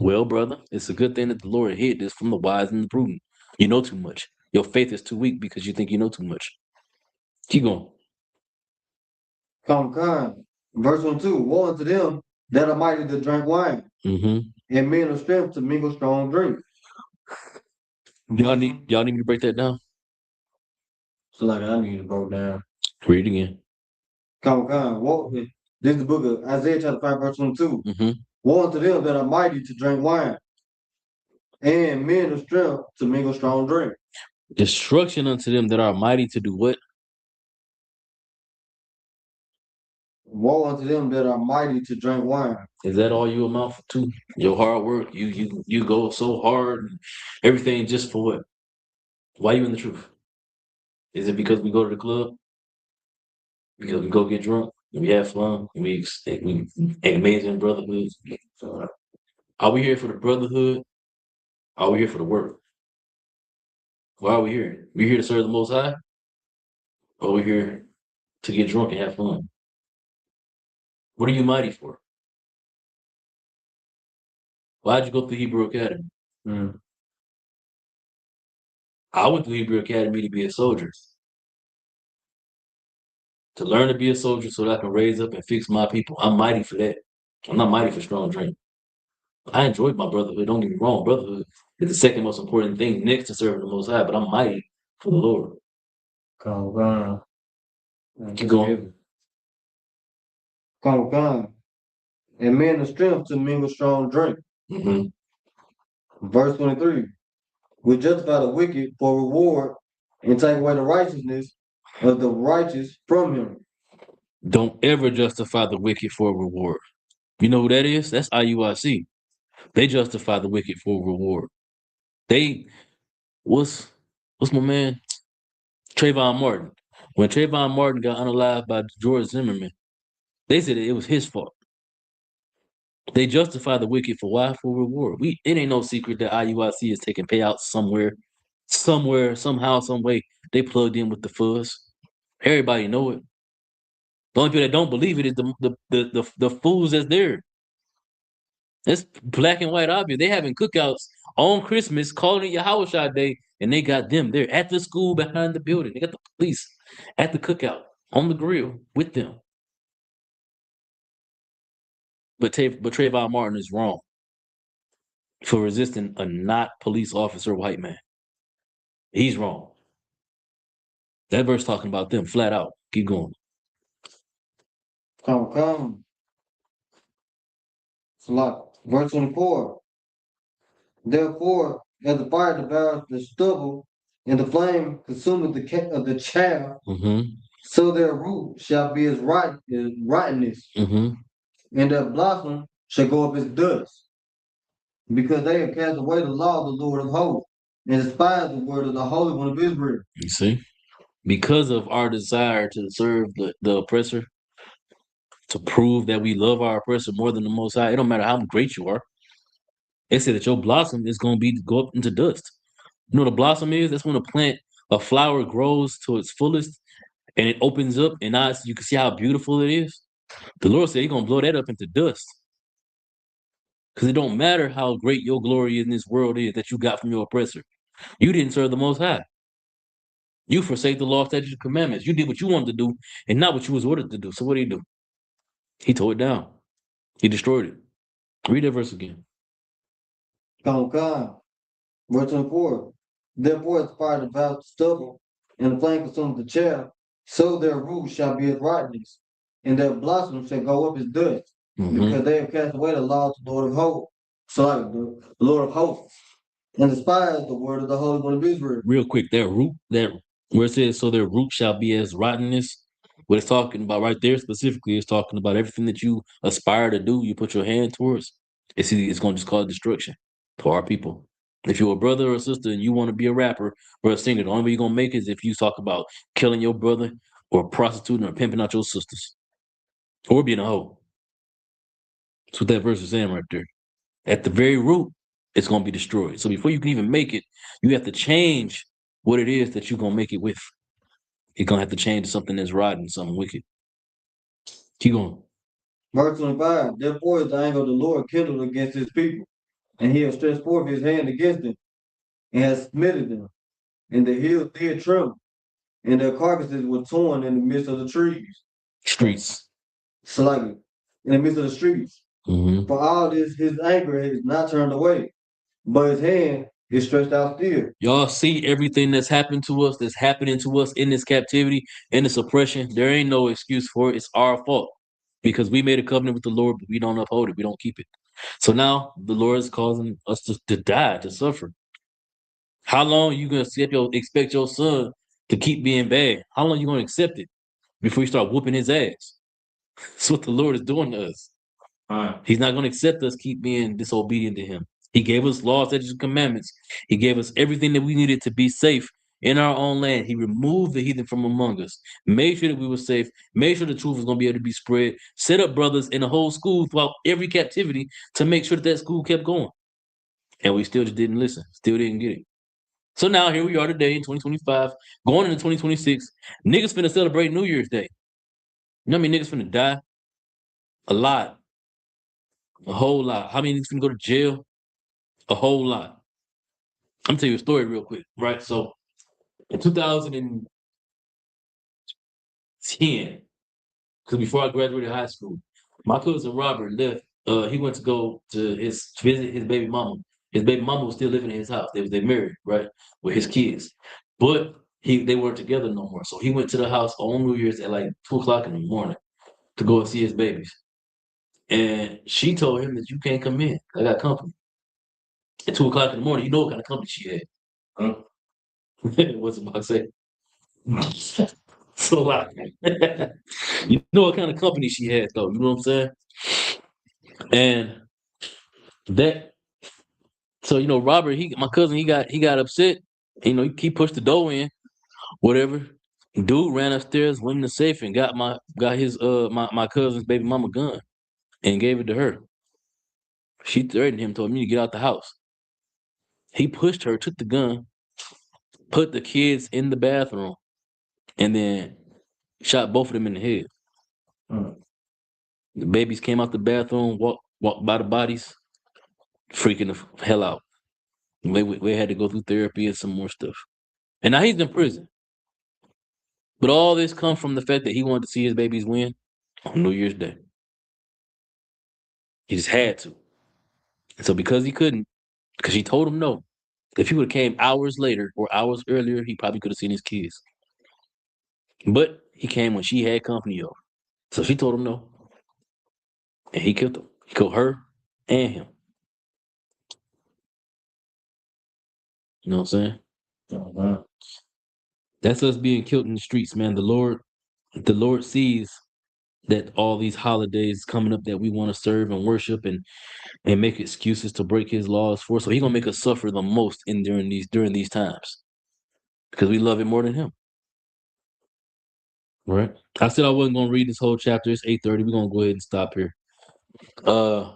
Well, brother, it's a good thing that the Lord hid this from the wise and the prudent. You know too much. Your faith is too weak because you think you know too much. Keep going. Come. Verse 22, woe unto them that are mighty to drink wine, Mm-hmm. and men of strength to mingle strong drink. Y'all need me to break that down? So like I need to go down. Read it again. Come. Woe, this is the book of Isaiah chapter 5, verse 22. Mm-hmm. Woe unto them that are mighty to drink wine, and men of strength to mingle strong drink. Destruction unto them that are mighty to do what? Woe unto them that are mighty to drink wine. Is that all you amount to? Your hard work, you go so hard, and everything just for what? Why you in the truth? Is it because we go to the club? Because we go get drunk, and we have fun, and we amazing brotherhood. Are we here for the brotherhood? Are we here for the work? Why are we here? We here to serve the Most High? Or are we here to get drunk and have fun? What are you mighty for? Why'd you go through Hebrew Academy? I went to Hebrew Academy to be a soldier. To learn to be a soldier so that I can raise up and fix my people. I'm mighty for that. I'm not mighty for strong drink. I enjoyed my brotherhood. Don't get me wrong. Brotherhood is the second most important thing next to serving the Most High, but I'm mighty for the Lord. Come. Keep going. Come. And men of strength to mingle strong drink. Mm-hmm. Verse 23. We justify the wicked for reward and take away the righteousness of the righteous from him. Don't ever justify the wicked for a reward. You know who that is? That's IUIC. They justify the wicked for a reward. What's my man? Trayvon Martin. When Trayvon Martin got unalived by George Zimmerman, they said it was his fault. They justify the wicked for why? For reward. It ain't no secret that IUIC is taking payouts somewhere, somehow, some way. They plugged in with the fuzz. Everybody know it. The only people that don't believe it is the fools that's there. It's black and white obvious. They having cookouts on Christmas, calling it Yahweh Day, and they got them there at the school behind the building. They got the police at the cookout on the grill with them. But Trayvon Martin is wrong for resisting a not police officer white man. He's wrong. That verse talking about them flat out. Keep going. Come. Verse 24. Therefore, as the fire devours the stubble, and the flame consumeth the chaff, so their root shall be as rottenness, and their blossom shall go up as dust, because they have cast away the law of the Lord of hosts, and despised the word of the Holy One of Israel. You see? Because of our desire to serve the oppressor, to prove that we love our oppressor more than the Most High. It don't matter how great you are. It said that your blossom is going to be go up into dust. You know what a blossom is? That's when a flower grows to its fullest and it opens up, and now you can see how beautiful it is. The Lord said He's going to blow that up into dust. Because it don't matter how great your glory in this world is that you got from your oppressor. You didn't serve the Most High. You forsake the law, statutes, and commandments. You did what you wanted to do and not what you was ordered to do. So what did He do? He tore it down. He destroyed it. Read that verse again. Come. Verse 24. Therefore is fire devout the stubble, and the flame consumes the chaff, so their roots shall be as rottenness, and their blossoms shall go up as dust, because they have cast away the law of the Lord of hosts. So like the Lord of hosts, and despised the word of the Holy One of Israel. Real quick, that where it says, so their root shall be as rottenness. What it's talking about right there specifically is talking about everything that you aspire to do, you put your hand towards. It's going to just cause destruction to our people. If you're a brother or a sister and you want to be a rapper or a singer, the only way you're going to make it is if you talk about killing your brother or prostituting or pimping out your sisters or being a hoe. That's what that verse is saying right there. At the very root, it's going to be destroyed. So before you can even make it, you have to change what it is that you're going to make it with. You're going to have to change to something that's rotten, something wicked. Keep going. Verse 25. Therefore is the anger of the Lord kindled against His people, and He has stretched forth His hand against them, and has smitten them, and the hills did tremble, and their carcasses were torn in the midst of the trees. Streets. So like in the midst of the streets. For all this, His anger is not turned away, but His hand is stretched out still. Y'all see everything that's happened to us, that's happening to us in this captivity, in this oppression. There ain't no excuse for it. It's our fault because we made a covenant with the Lord, but we don't uphold it. We don't keep it. So now the Lord is causing us to die, to suffer. How long are you going to expect your son to keep being bad? How long are you going to accept it before you start whooping his ass? That's what the Lord is doing to us. He's not going to accept us keep being disobedient to Him. He gave us laws, statutes, and commandments. He gave us everything that we needed to be safe in our own land. He removed the heathen from among us, made sure that we were safe, made sure the truth was going to be able to be spread, set up brothers in the whole school throughout every captivity to make sure that school kept going. And we still just didn't listen, still didn't get it. So now here we are today in 2025, going into 2026. Niggas finna celebrate New Year's Day. You know how many niggas finna die? A lot. A whole lot. How many niggas finna go to jail? A whole lot. I'm gonna tell you a story real quick, right? So in 2010, because before I graduated high school, my cousin Robert left. He went to go to visit his baby mama. His baby mama was still living in his house. They married, right, with his kids, but they weren't together no more. So he went to the house on New Year's at like 2:00 in the morning to go and see his babies. And she told him that you can't come in. I got company. At 2:00 in the morning, you know what kind of company she had. Huh? What's about to say? So like, you know what kind of company she had, though. You know what I'm saying? And so Robert, my cousin, he got upset. He pushed the door in, whatever. Dude ran upstairs, went in the safe, and got my cousin's baby mama gun and gave it to her. She threatened him, told me to get out the house. He pushed her, took the gun, put the kids in the bathroom, and then shot both of them in the head. The babies came out the bathroom, walked by the bodies, freaking the hell out. We had to go through therapy and some more stuff. And now he's in prison. But all this comes from the fact that he wanted to see his babies win on New Year's Day. He just had to. And so because he couldn't, because she told him no, if he would have came hours later or hours earlier, he probably could have seen his kids. But he came when she had company over. So she told him no. And he killed them. He killed her and him. You know what I'm saying? That's us being killed in the streets, man. The Lord sees that all these holidays coming up that we want to serve and worship and make excuses to break His laws for. So He's gonna make us suffer the most during these times because we love it more than Him. Right. I said I wasn't gonna read this whole chapter. It's 8:30. We're gonna go ahead and stop here. Uh,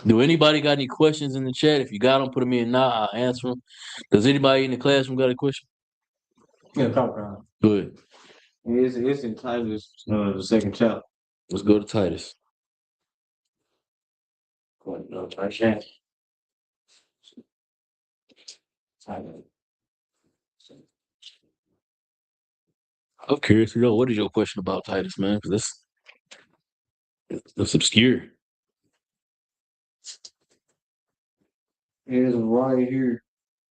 do anybody got any questions in the chat? If you got them, put them in now. I'll answer them. Does anybody in the classroom got a question? Yeah, come on. Good. It's in Titus, the second chapter. Let's go to Titus. I'm curious to know what is your question about Titus, man? Because that's obscure. It's right here,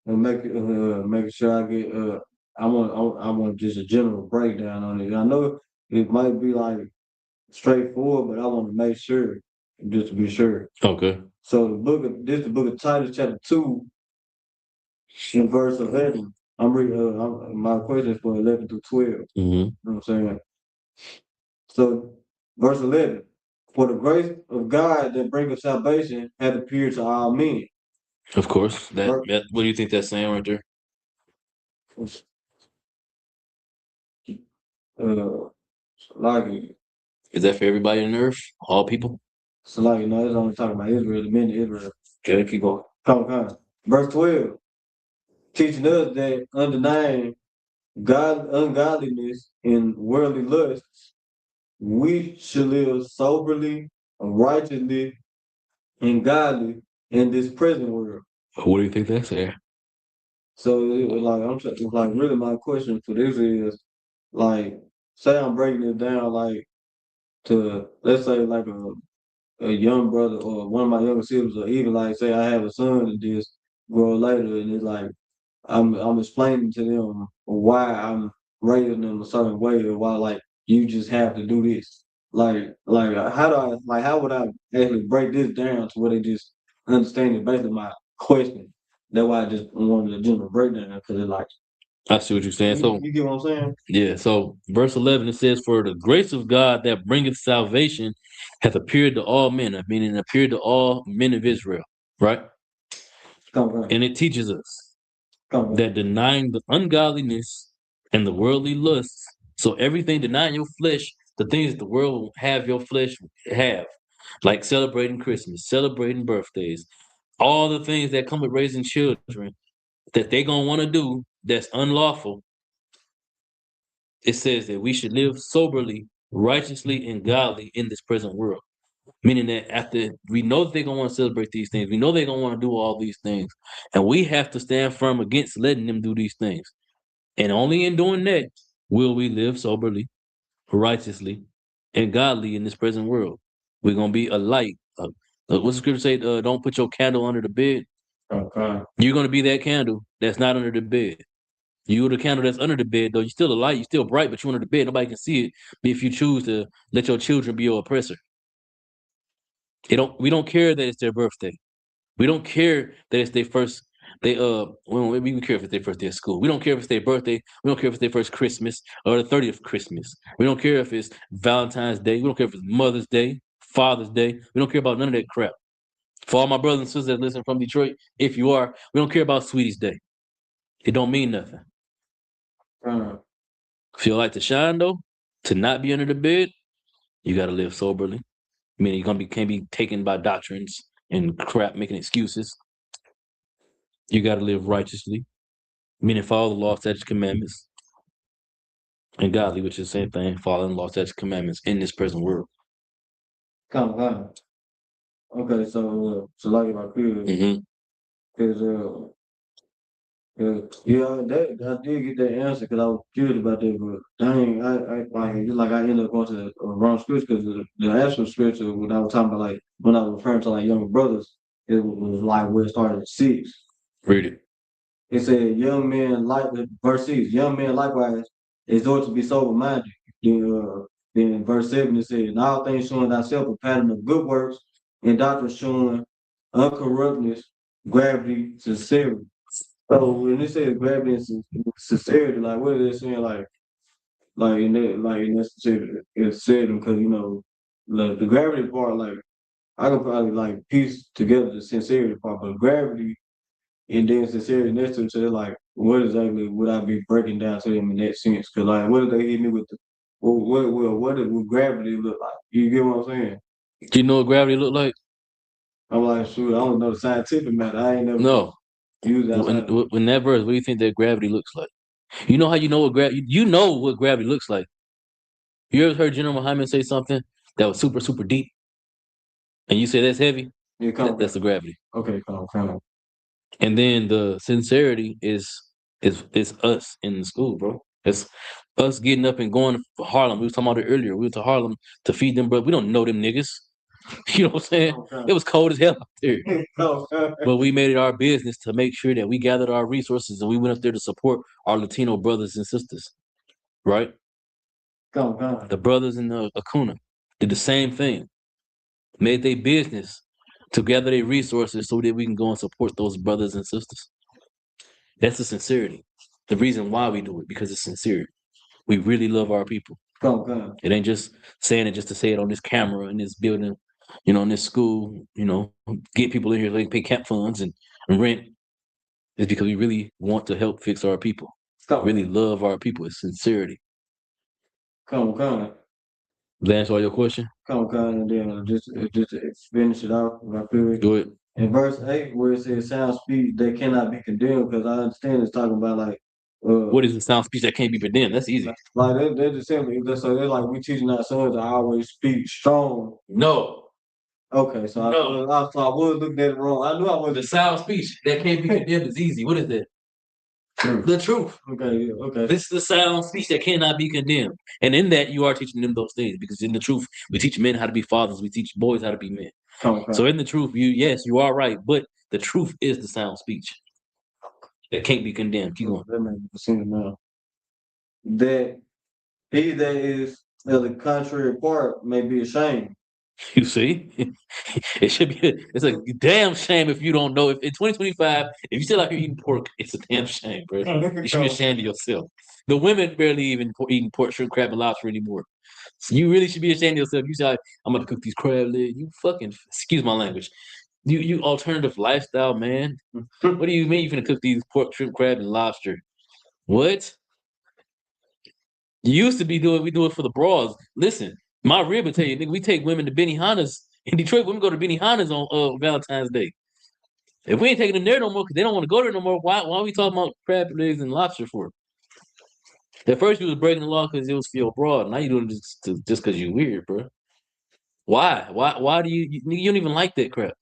and making sure I get I want just a general breakdown on it. I know it might be like straightforward, but I want to make sure just to be sure. Okay. So the book of Titus chapter 2 in verse 11. I'm reading. My question is for 11 through 12. Mm-hmm. You know what I'm saying? So verse 11. For the grace of God that bringeth salvation hath appeared to all men. Of course. What do you think that's saying right there? Like Is that for everybody on earth? All people? so like it's only talking about Israel, the men of Israel. Okay, keep going. Come. Verse 12, teaching us that undenying ungodliness and worldly lusts, we should live soberly, righteously, and godly in this present world. What do you think that's saying? So really my question for this is like, say I'm breaking it down like to, let's say like a young brother or one of my younger siblings, or even like say I have a son that just grow later, and it's like I'm explaining to them why I'm raising them a certain way, or why like you just have to do this. How would I actually break this down to where they just understand it? Basically, my question. That's why I just wanted a general breakdown, because it's like, I see what you're saying. So you get what I'm saying? yeah, so verse 11, it says, for the grace of God that bringeth salvation hath appeared to all men, meaning it appeared to all men of Israel, right? And it teaches us that denying the ungodliness and the worldly lusts, so everything denying your flesh, the things that the world will have your flesh have, like celebrating Christmas, celebrating birthdays, all the things that come with raising children that they gonna want to do that's unlawful. It says that we should live soberly, righteously, and godly in this present world. Meaning that after we know that they're gonna want to celebrate these things, we know they're gonna want to do all these things, and we have to stand firm against letting them do these things. And only in doing that will we live soberly, righteously, and godly in this present world. We're gonna be a light. What's the scripture say? Don't put your candle under the bed. Okay. You're gonna be that candle that's not under the bed. You're the candle that's under the bed, though. You're still a light. You're still bright, but you're under the bed. Nobody can see it. But if you choose to let your children be your oppressor, we don't care that it's their birthday. We don't care that it's their first. We don't care if it's their first day of school. We don't care if it's their birthday. We don't care if it's their first Christmas or the 30th Christmas. We don't care if it's Valentine's Day. We don't care if it's Mother's Day, Father's Day. We don't care about none of that crap. For all my brothers and sisters that listen from Detroit, if you are, we don't care about Sweetie's Day. It don't mean nothing. Feel like to shine though, to not be under the bed, you gotta live soberly. Meaning you can't be taken by doctrines and crap making excuses. You gotta live righteously, meaning follow the law, statutes, commandments, and godly, which is the same thing, following the law, statutes, commandments in this present world. Come. Okay, so like if I could, because I did get that answer because I was curious about that, but dang, I ended up going to the wrong scripture, because the actual scripture when I was talking about like when I was referring to like younger brothers, it was like where it started at 6. Read it. It said, young men verse 6, young men likewise exhort to be sober minded. Then verse 7 it said, in all things showing thyself a pattern of good works, and doctrine showing uncorruptness, gravity, sincerity. So when it says gravity and sincerity, like what is it saying? In that sincerity, it's said because the gravity part, like I can probably like piece together the sincerity part, but gravity and then sincerity next to each other, like what exactly would I be breaking down to them in that sense? Because like what if they hit me with what would gravity look like? You get what I'm saying? Do you know what gravity look like? I'm like, shoot, I don't know the scientific matter. I ain't never No. used outside. When that verse, what do you think that gravity looks like? You know how you know what gravity? You know what gravity looks like. You ever heard General Muhammad say something that was super, super deep, and you say that's heavy? Yeah, That's the gravity. Okay, come. And then the sincerity is us in the school, bro. It's us getting up and going to Harlem. We was talking about it earlier. We went to Harlem to feed them, bro. We don't know them niggas. You know what I'm saying? Okay. It was cold as hell out there. Okay. But we made it our business to make sure that we gathered our resources and we went up there to support our Latino brothers and sisters. Right? Come. The brothers in the Acuna did the same thing. Made their business to gather their resources so that we can go and support those brothers and sisters. That's the sincerity. The reason why we do it, because it's sincere. We really love our people. Come. It ain't just saying it just to say it on this camera in this building, you know, in this school, you know, get people in here so they can pay camp funds and rent. It's because we really want to help fix our people. Really love our people. It's sincerity. Come. Did that answer all your question? Come, and then just to finish it off, if I could. Go ahead. In verse 8, where it says sound speech that cannot be condemned, because I understand it's talking about like what is the sound speech that can't be condemned? That's easy. Like they're just simply so they're like we teaching our sons to always speak strong. No. Okay, so I was looking at it wrong. I knew I was the sound speech that can't be condemned is easy. What is that? The truth. Okay. This is the sound speech that cannot be condemned. And in that, you are teaching them those things because in the truth, we teach men how to be fathers. We teach boys how to be men. Okay. So in the truth, you are right. But the truth is the sound speech that can't be condemned. Keep going. That makes sense now. That he that is of the contrary part may be ashamed. You see, it should be. It's a damn shame if you don't know. If in 2025, if you still out here eating pork, it's a damn shame, bro. You should be ashamed of yourself. The women barely even eating pork, shrimp, crab, and lobster anymore. So you really should be ashamed of yourself. You say, "I'm gonna cook these crab legs." You fucking excuse my language. You alternative lifestyle man. What do you mean you gonna cook these pork, shrimp, crab, and lobster? What? You used to be doing. We do it for the bras. Listen. My rib will tell you, nigga, we take women to Benihana's. In Detroit, women go to Benihana's on Valentine's Day. If we ain't taking them there no more because they don't want to go there no more, why are we talking about crab legs and lobster for? At first, you was breaking the law because it was for your broad. Now you doing it just because you're weird, bro. Why? Why do you don't even like that crap?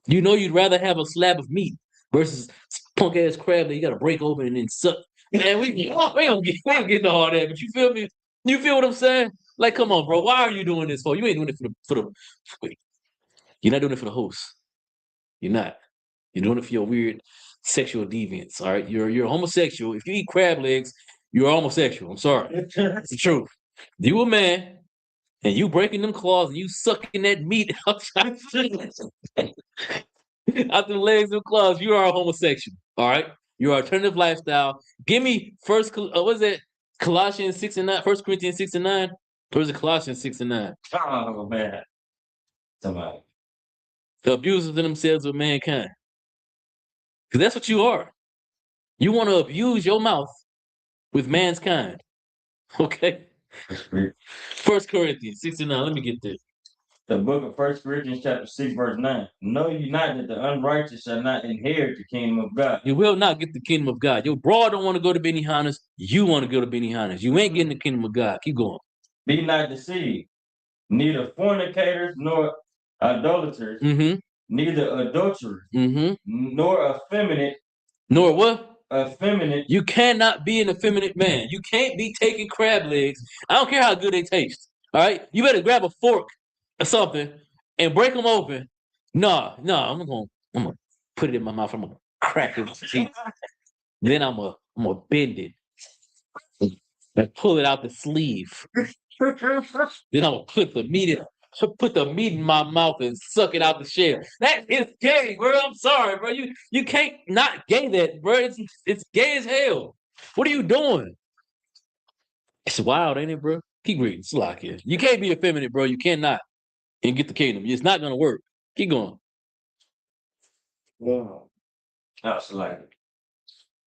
You know you'd rather have a slab of meat versus punk ass crab that you got to break open and then suck. Man, we don't get to all that, but you feel me? You feel what I'm saying? Like, come on, bro. Why are you doing this for? You ain't doing it for the. You're not doing it for the host. You're not. You're doing it for your weird sexual deviance. All right. You're homosexual. If you eat crab legs, you're homosexual. I'm sorry. It's the truth. You a man, and you breaking them claws and you sucking that meat out the legs and claws. You are a homosexual. All right. Your alternative lifestyle. Give me first. What is it? Colossians 6:9. 1 Corinthians 6:9. Or is it Colossians 6:9? Oh man. Somebody. The abusers in themselves with mankind. Because that's what you are. You want to abuse your mouth with mankind. Okay? 1 Corinthians 6:9. Let me get this. The book of 1 Corinthians chapter 6, verse 9. Know ye not that the unrighteous shall not inherit the kingdom of God. You will not get the kingdom of God. Your broad don't want to go to Benihana's. You want to go to Benihana's. You ain't getting the kingdom of God. Keep going. Be not deceived, neither fornicators nor idolaters, neither adulterers, nor effeminate. Nor what? Effeminate. You cannot be an effeminate man. You can't be taking crab legs. I don't care how good they taste. All right? You better grab a fork or something and break them open. No, I'm gonna put it in my mouth. I'm gonna crack it with teeth. Then I'm gonna bend it and pull it out the sleeve. Then I'm gonna put the meat in my mouth and suck it out the shell. That is gay, bro. I'm sorry, bro. You can't not gay that, bro. It's gay as hell. What are you doing? It's wild, ain't it, bro? Keep reading. It's like it. You can't be effeminate, bro. You cannot and get the kingdom. It's not gonna work. Keep going. Wow. That's like it.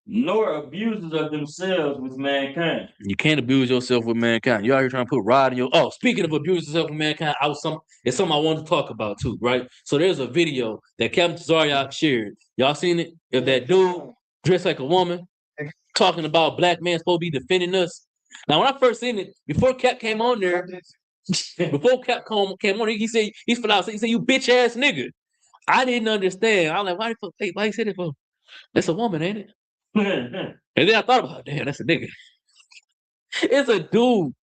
nor abusers of themselves with mankind. You can't abuse yourself with mankind. You out here trying to put rod in your. Oh, speaking of abusing yourself with mankind, it's something I wanted to talk about too, right? So there's a video that Captain Tazariak shared. Y'all seen it? Of that dude dressed like a woman talking about black man supposed to be defending us. Now, when I first seen it, before Cap came on there, came on, he said he's for out. He said, "You bitch ass nigga." I didn't understand. I was like, why he said it for? That's a woman, ain't it? And then I thought about, damn, that's a nigga. It's a dude.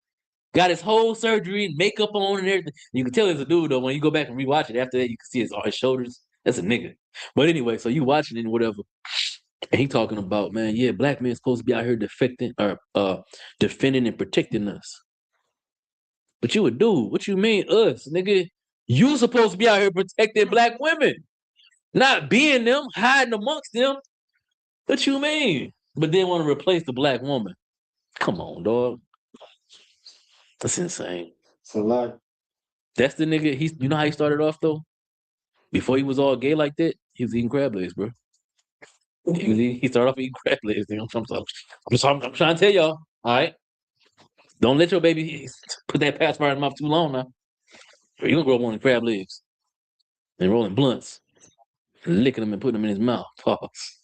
Got his whole surgery and makeup on and everything. You can tell it's a dude though. When you go back and rewatch it after that, you can see his shoulders. That's a nigga. But anyway, so you watching it and whatever. And he talking about, man, yeah, black men supposed to be out here defending and protecting us. But you a dude. What you mean us, nigga? You supposed to be out here protecting black women. Not being them, hiding amongst them. What you mean? But then want to replace the black woman. Come on, dog. That's insane. So like, that's the nigga. You know how he started off though? Before he was all gay like that, he was eating crab legs, bro. He started off eating crab legs. I'm trying to tell y'all. All right, don't let your baby put that pacifier in his mouth too long now. Or you gonna grow up wanting crab legs and rolling blunts, and licking them and putting them in his mouth. Pause.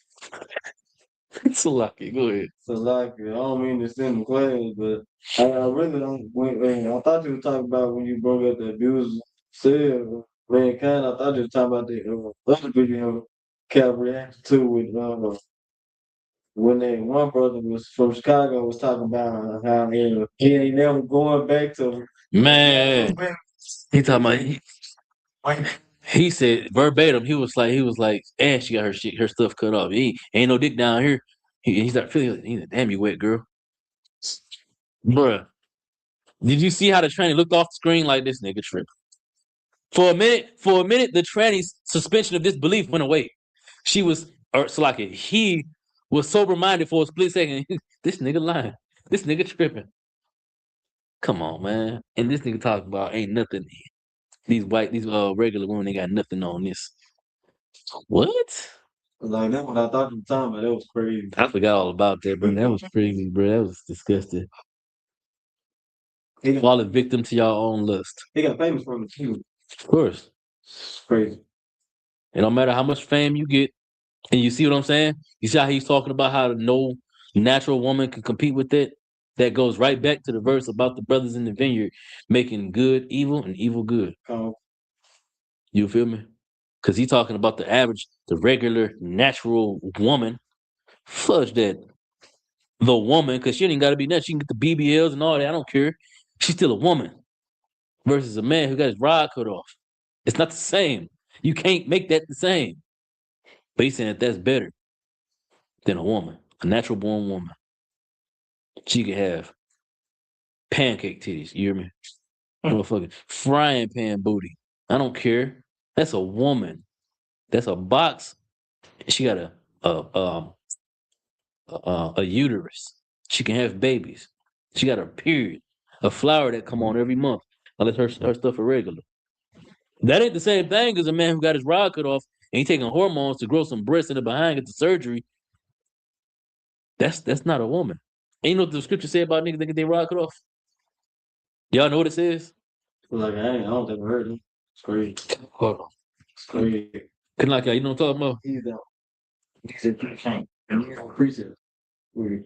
So lucky. Go ahead. So like, I don't mean to send the class, but I really don't. I thought you were talking about when you brought up the abuse self mankind. I thought you were talking about the other video Cap reacted to with when that one brother was from Chicago was talking about how he ain't never going back to Man, he talking about he said verbatim. He was like, and she got her stuff cut off. Ain't no dick down here. He started feeling. He's like, damn, you wet girl, bruh. Did you see how the tranny looked off the screen like this nigga trip? For a minute, the tranny's suspension of disbelief went away. She was, or so like he was sober minded for a split second. This nigga lying. This nigga tripping. Come on, man. And this nigga talking about ain't nothing. These regular women, they got nothing on this. What? like that. What I thought you were talking about, that was crazy. I forgot all about that, bro. That was crazy, bro. That was disgusting. Fall a victim to your own lust. He got famous from it too. Of course. It's crazy. It don't matter how much fame you get. And you see what I'm saying? You see how he's talking about how no natural woman can compete with it? That goes right back to the verse about the brothers in the vineyard making good evil and evil good. Oh. You feel me? Because he's talking about the regular, natural woman. Fudge that. The woman, because she ain't got to be nuts. She can get the BBLs and all that. I don't care. She's still a woman. Versus a man who got his rod cut off. It's not the same. You can't make that the same. But he's saying that that's better than a woman, a natural born woman. She could have pancake titties, you hear me? Motherfucking frying pan booty. I don't care. That's a woman. That's a box. She got a uterus. She can have babies. She got a period. A flower that come on every month. Unless her stuff are regular. That ain't the same thing as a man who got his rod cut off and he taking hormones to grow some breasts in the behind, get the surgery. That's not a woman. And you know what the scripture say about niggas that get their rod cut off? Y'all know what it says? Like, I don't think I heard him. It's crazy. Hold on. It's crazy. Couldn't like you know what I'm talking about? He's down. He said, you can't. Precept. Weird.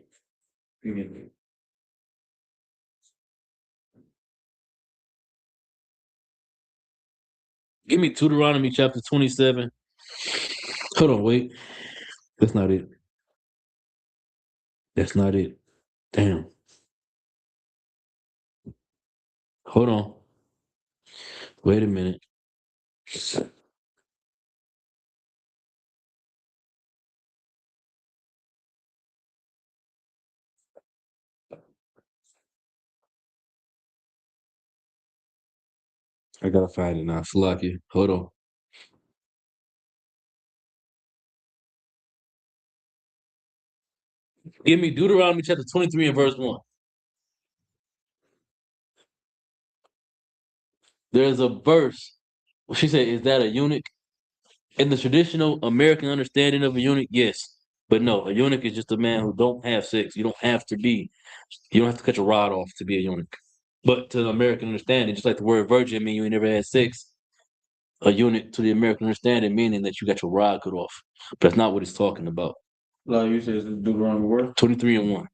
Give me Deuteronomy chapter 27. Hold on, wait. That's not it. That's not it. Damn. Hold on. Wait a minute. I gotta find it now. Slacky. Hold on. Give me Deuteronomy chapter 23 and verse 1. There's a verse. She said, is that a eunuch? In the traditional American understanding of a eunuch, yes. But no, a eunuch is just a man who don't have sex. You don't have to cut your rod off to be a eunuch. But to the American understanding, just like the word virgin mean you ain't never had sex, a eunuch to the American understanding meaning that you got your rod cut off. But that's not what it's talking about. Like you said, it's Deuteronomy word. 23:1.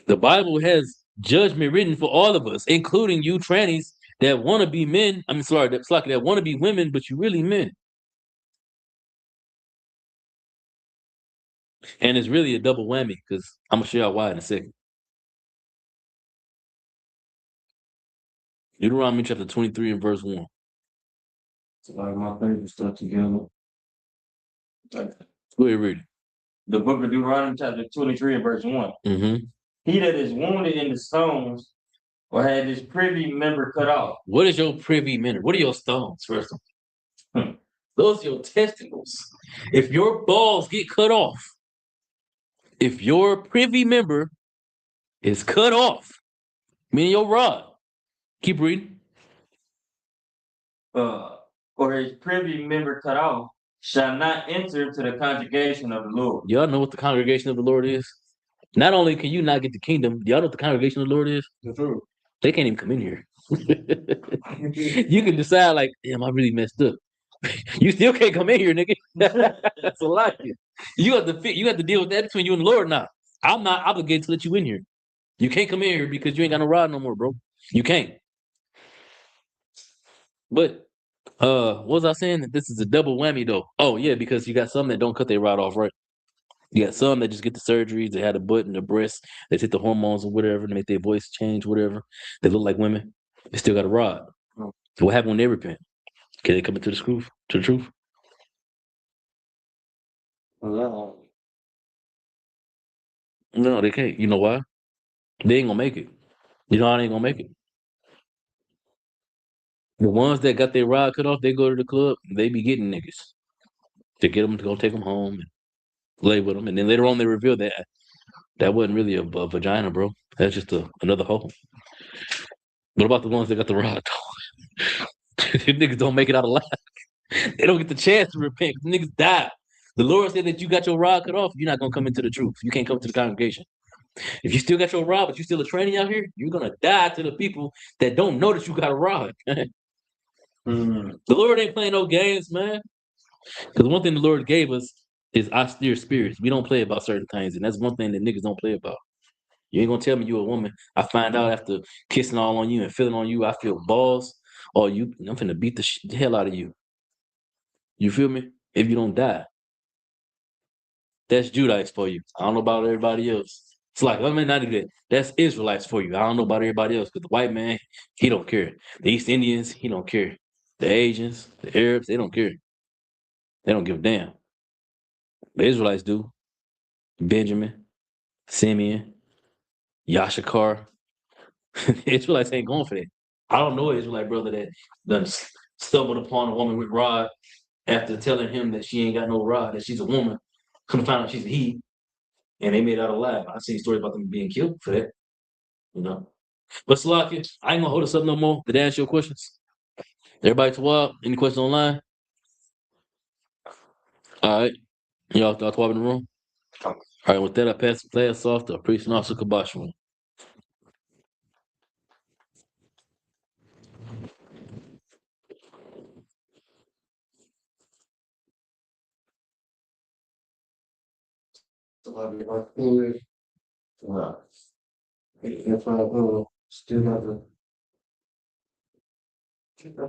The Bible has judgment written for all of us, including you trannies that want to be men. That want to be women, but you really men. And it's really a double whammy because I'm gonna show y'all why in a second. Deuteronomy chapter 23 and verse 1. It's like my favorite stuff together. Go ahead, read it. The book of Deuteronomy, chapter 23 and verse 1. Mm-hmm. He that is wounded in the stones or had his privy member cut off. What is your privy member? What are your stones, first of all? Those are your testicles. If your balls get cut off, if your privy member is cut off, meaning your rod, keep reading. Or his privy member cut off, shall not enter into the congregation of the Lord. Y'all know what the congregation of the Lord is? Not only can you not get the kingdom, y'all know what the congregation of the Lord is? The truth. They can't even come in here. You can decide, like, damn, I really messed up. You still can't come in here, nigga. That's a lie. You have to deal with that between you and the Lord now. I'm not obligated to let you in here. You can't come in here because you ain't got no rod no more, bro. You can't. But what was I saying? That this is a double whammy though. Oh yeah, because you got some that don't cut their rod off, right? You got some that just get the surgeries, they had a butt and the breast, they take the hormones or whatever to make their voice change, whatever. They look like women. They still got a rod. So what happened when they repent? Can they come into the truth? No. No, they can't. You know why? They ain't gonna make it. You know how they ain't gonna make it? The ones that got their rod cut off, they go to the club, they be getting niggas to get them to go take them home and lay with them. And then later on, they reveal that that wasn't really a vagina, bro. That's just another hole. What about the ones that got the rod, though? These niggas don't make it out alive. They don't get the chance to repent. Niggas die. The Lord said that you got your rod cut off, you're not gonna come into the truth. You can't come to the congregation. If you still got your rod, but you still a tranny out here, you're gonna die to the people that don't know that you got a rod. The Lord ain't playing no games, man. Because one thing the Lord gave us is austere spirits. We don't play about certain things, and that's one thing that niggas don't play about. You ain't gonna tell me you a woman. I find out after kissing all on you and feeling on you, I feel balls. Or I'm finna beat the hell out of you. You feel me? If you don't die. That's Judites for you. I don't know about everybody else. It's like, I mean, not even that. That's Israelites for you. I don't know about everybody else, because the white man, he don't care. The East Indians, he don't care. The Asians, the Arabs, they don't care. They don't give a damn. The Israelites do. Benjamin, Simeon, Yashakar. Israelites ain't going for that. I don't know an Israelite brother that done stumbled upon a woman with rod after telling him that she ain't got no rod, that she's a woman. Come to find out she's a he, and they made out alive. I've seen stories about them being killed for that, you know. But Salaki, I ain't gonna hold us up no more. Did I answer your questions? Everybody to wild? Any questions online? All right. Y'all talk in the room? All right, with that, I pass the class off to Priest and Officer Kabashman. If I could, if I still have a if I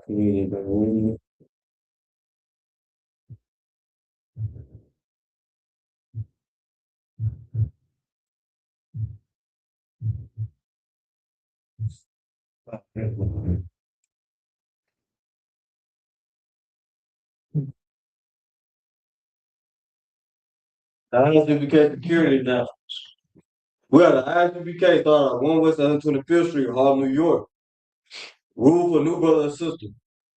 could, but really. The ISWBK security now. Well, the ISWBK started at 1 West 125th Street, Harlem, New York. Rule for new brother and sister.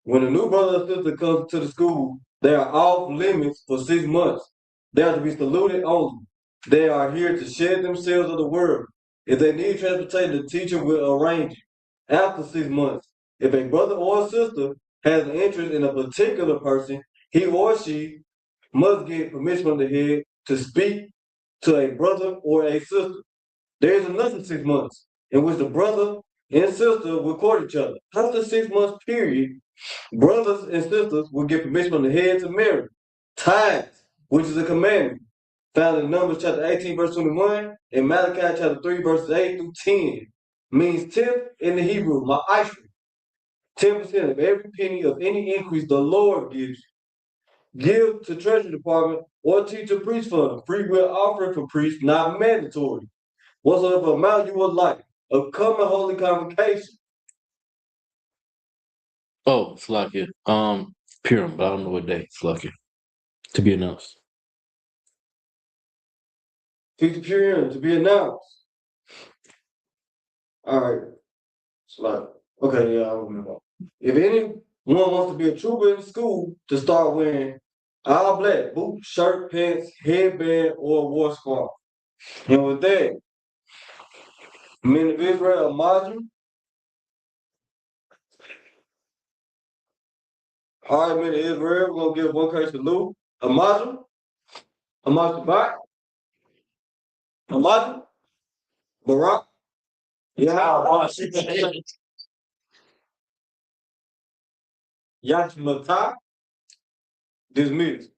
When a new brother or sister comes to the school, they are off limits for 6 months. They are to be saluted only. They are here to shed themselves of the world. If they need transportation, the teacher will arrange it. After 6 months, if a brother or sister has an interest in a particular person, he or she must get permission from the head to speak to a brother or a sister. There is another 6 months in which the brother and sister will court each other. After the 6 months period, brothers and sisters will get permission from the head to marry. Tithes, which is a commandment, found in Numbers chapter 18, verse 21, and Malachi chapter 3, verses 8 through 10, means tenth in the Hebrew, ma'ashri. 10% of every penny of any increase the Lord gives you. Give to Treasury Department or teacher priest fund. Free will offering for priests, not mandatory. Whatsoever amount you would like. A common holy convocation. Oh, Slakia. Purim, but I don't know what day. Slakia. To be announced. Feast of Purim to be announced. All right. Slakia. Okay, yeah, I remember. If anyone wants to be a trooper in school, to start wearing all black boots, shirt, pants, headband, or war scarf. And with that, men of Israel, Major. All right, men of Israel, we're gonna give one curse to Lou. Amazon, Amazon Barak, Amazon, Barak. Yeah, Yashmata, dismissed.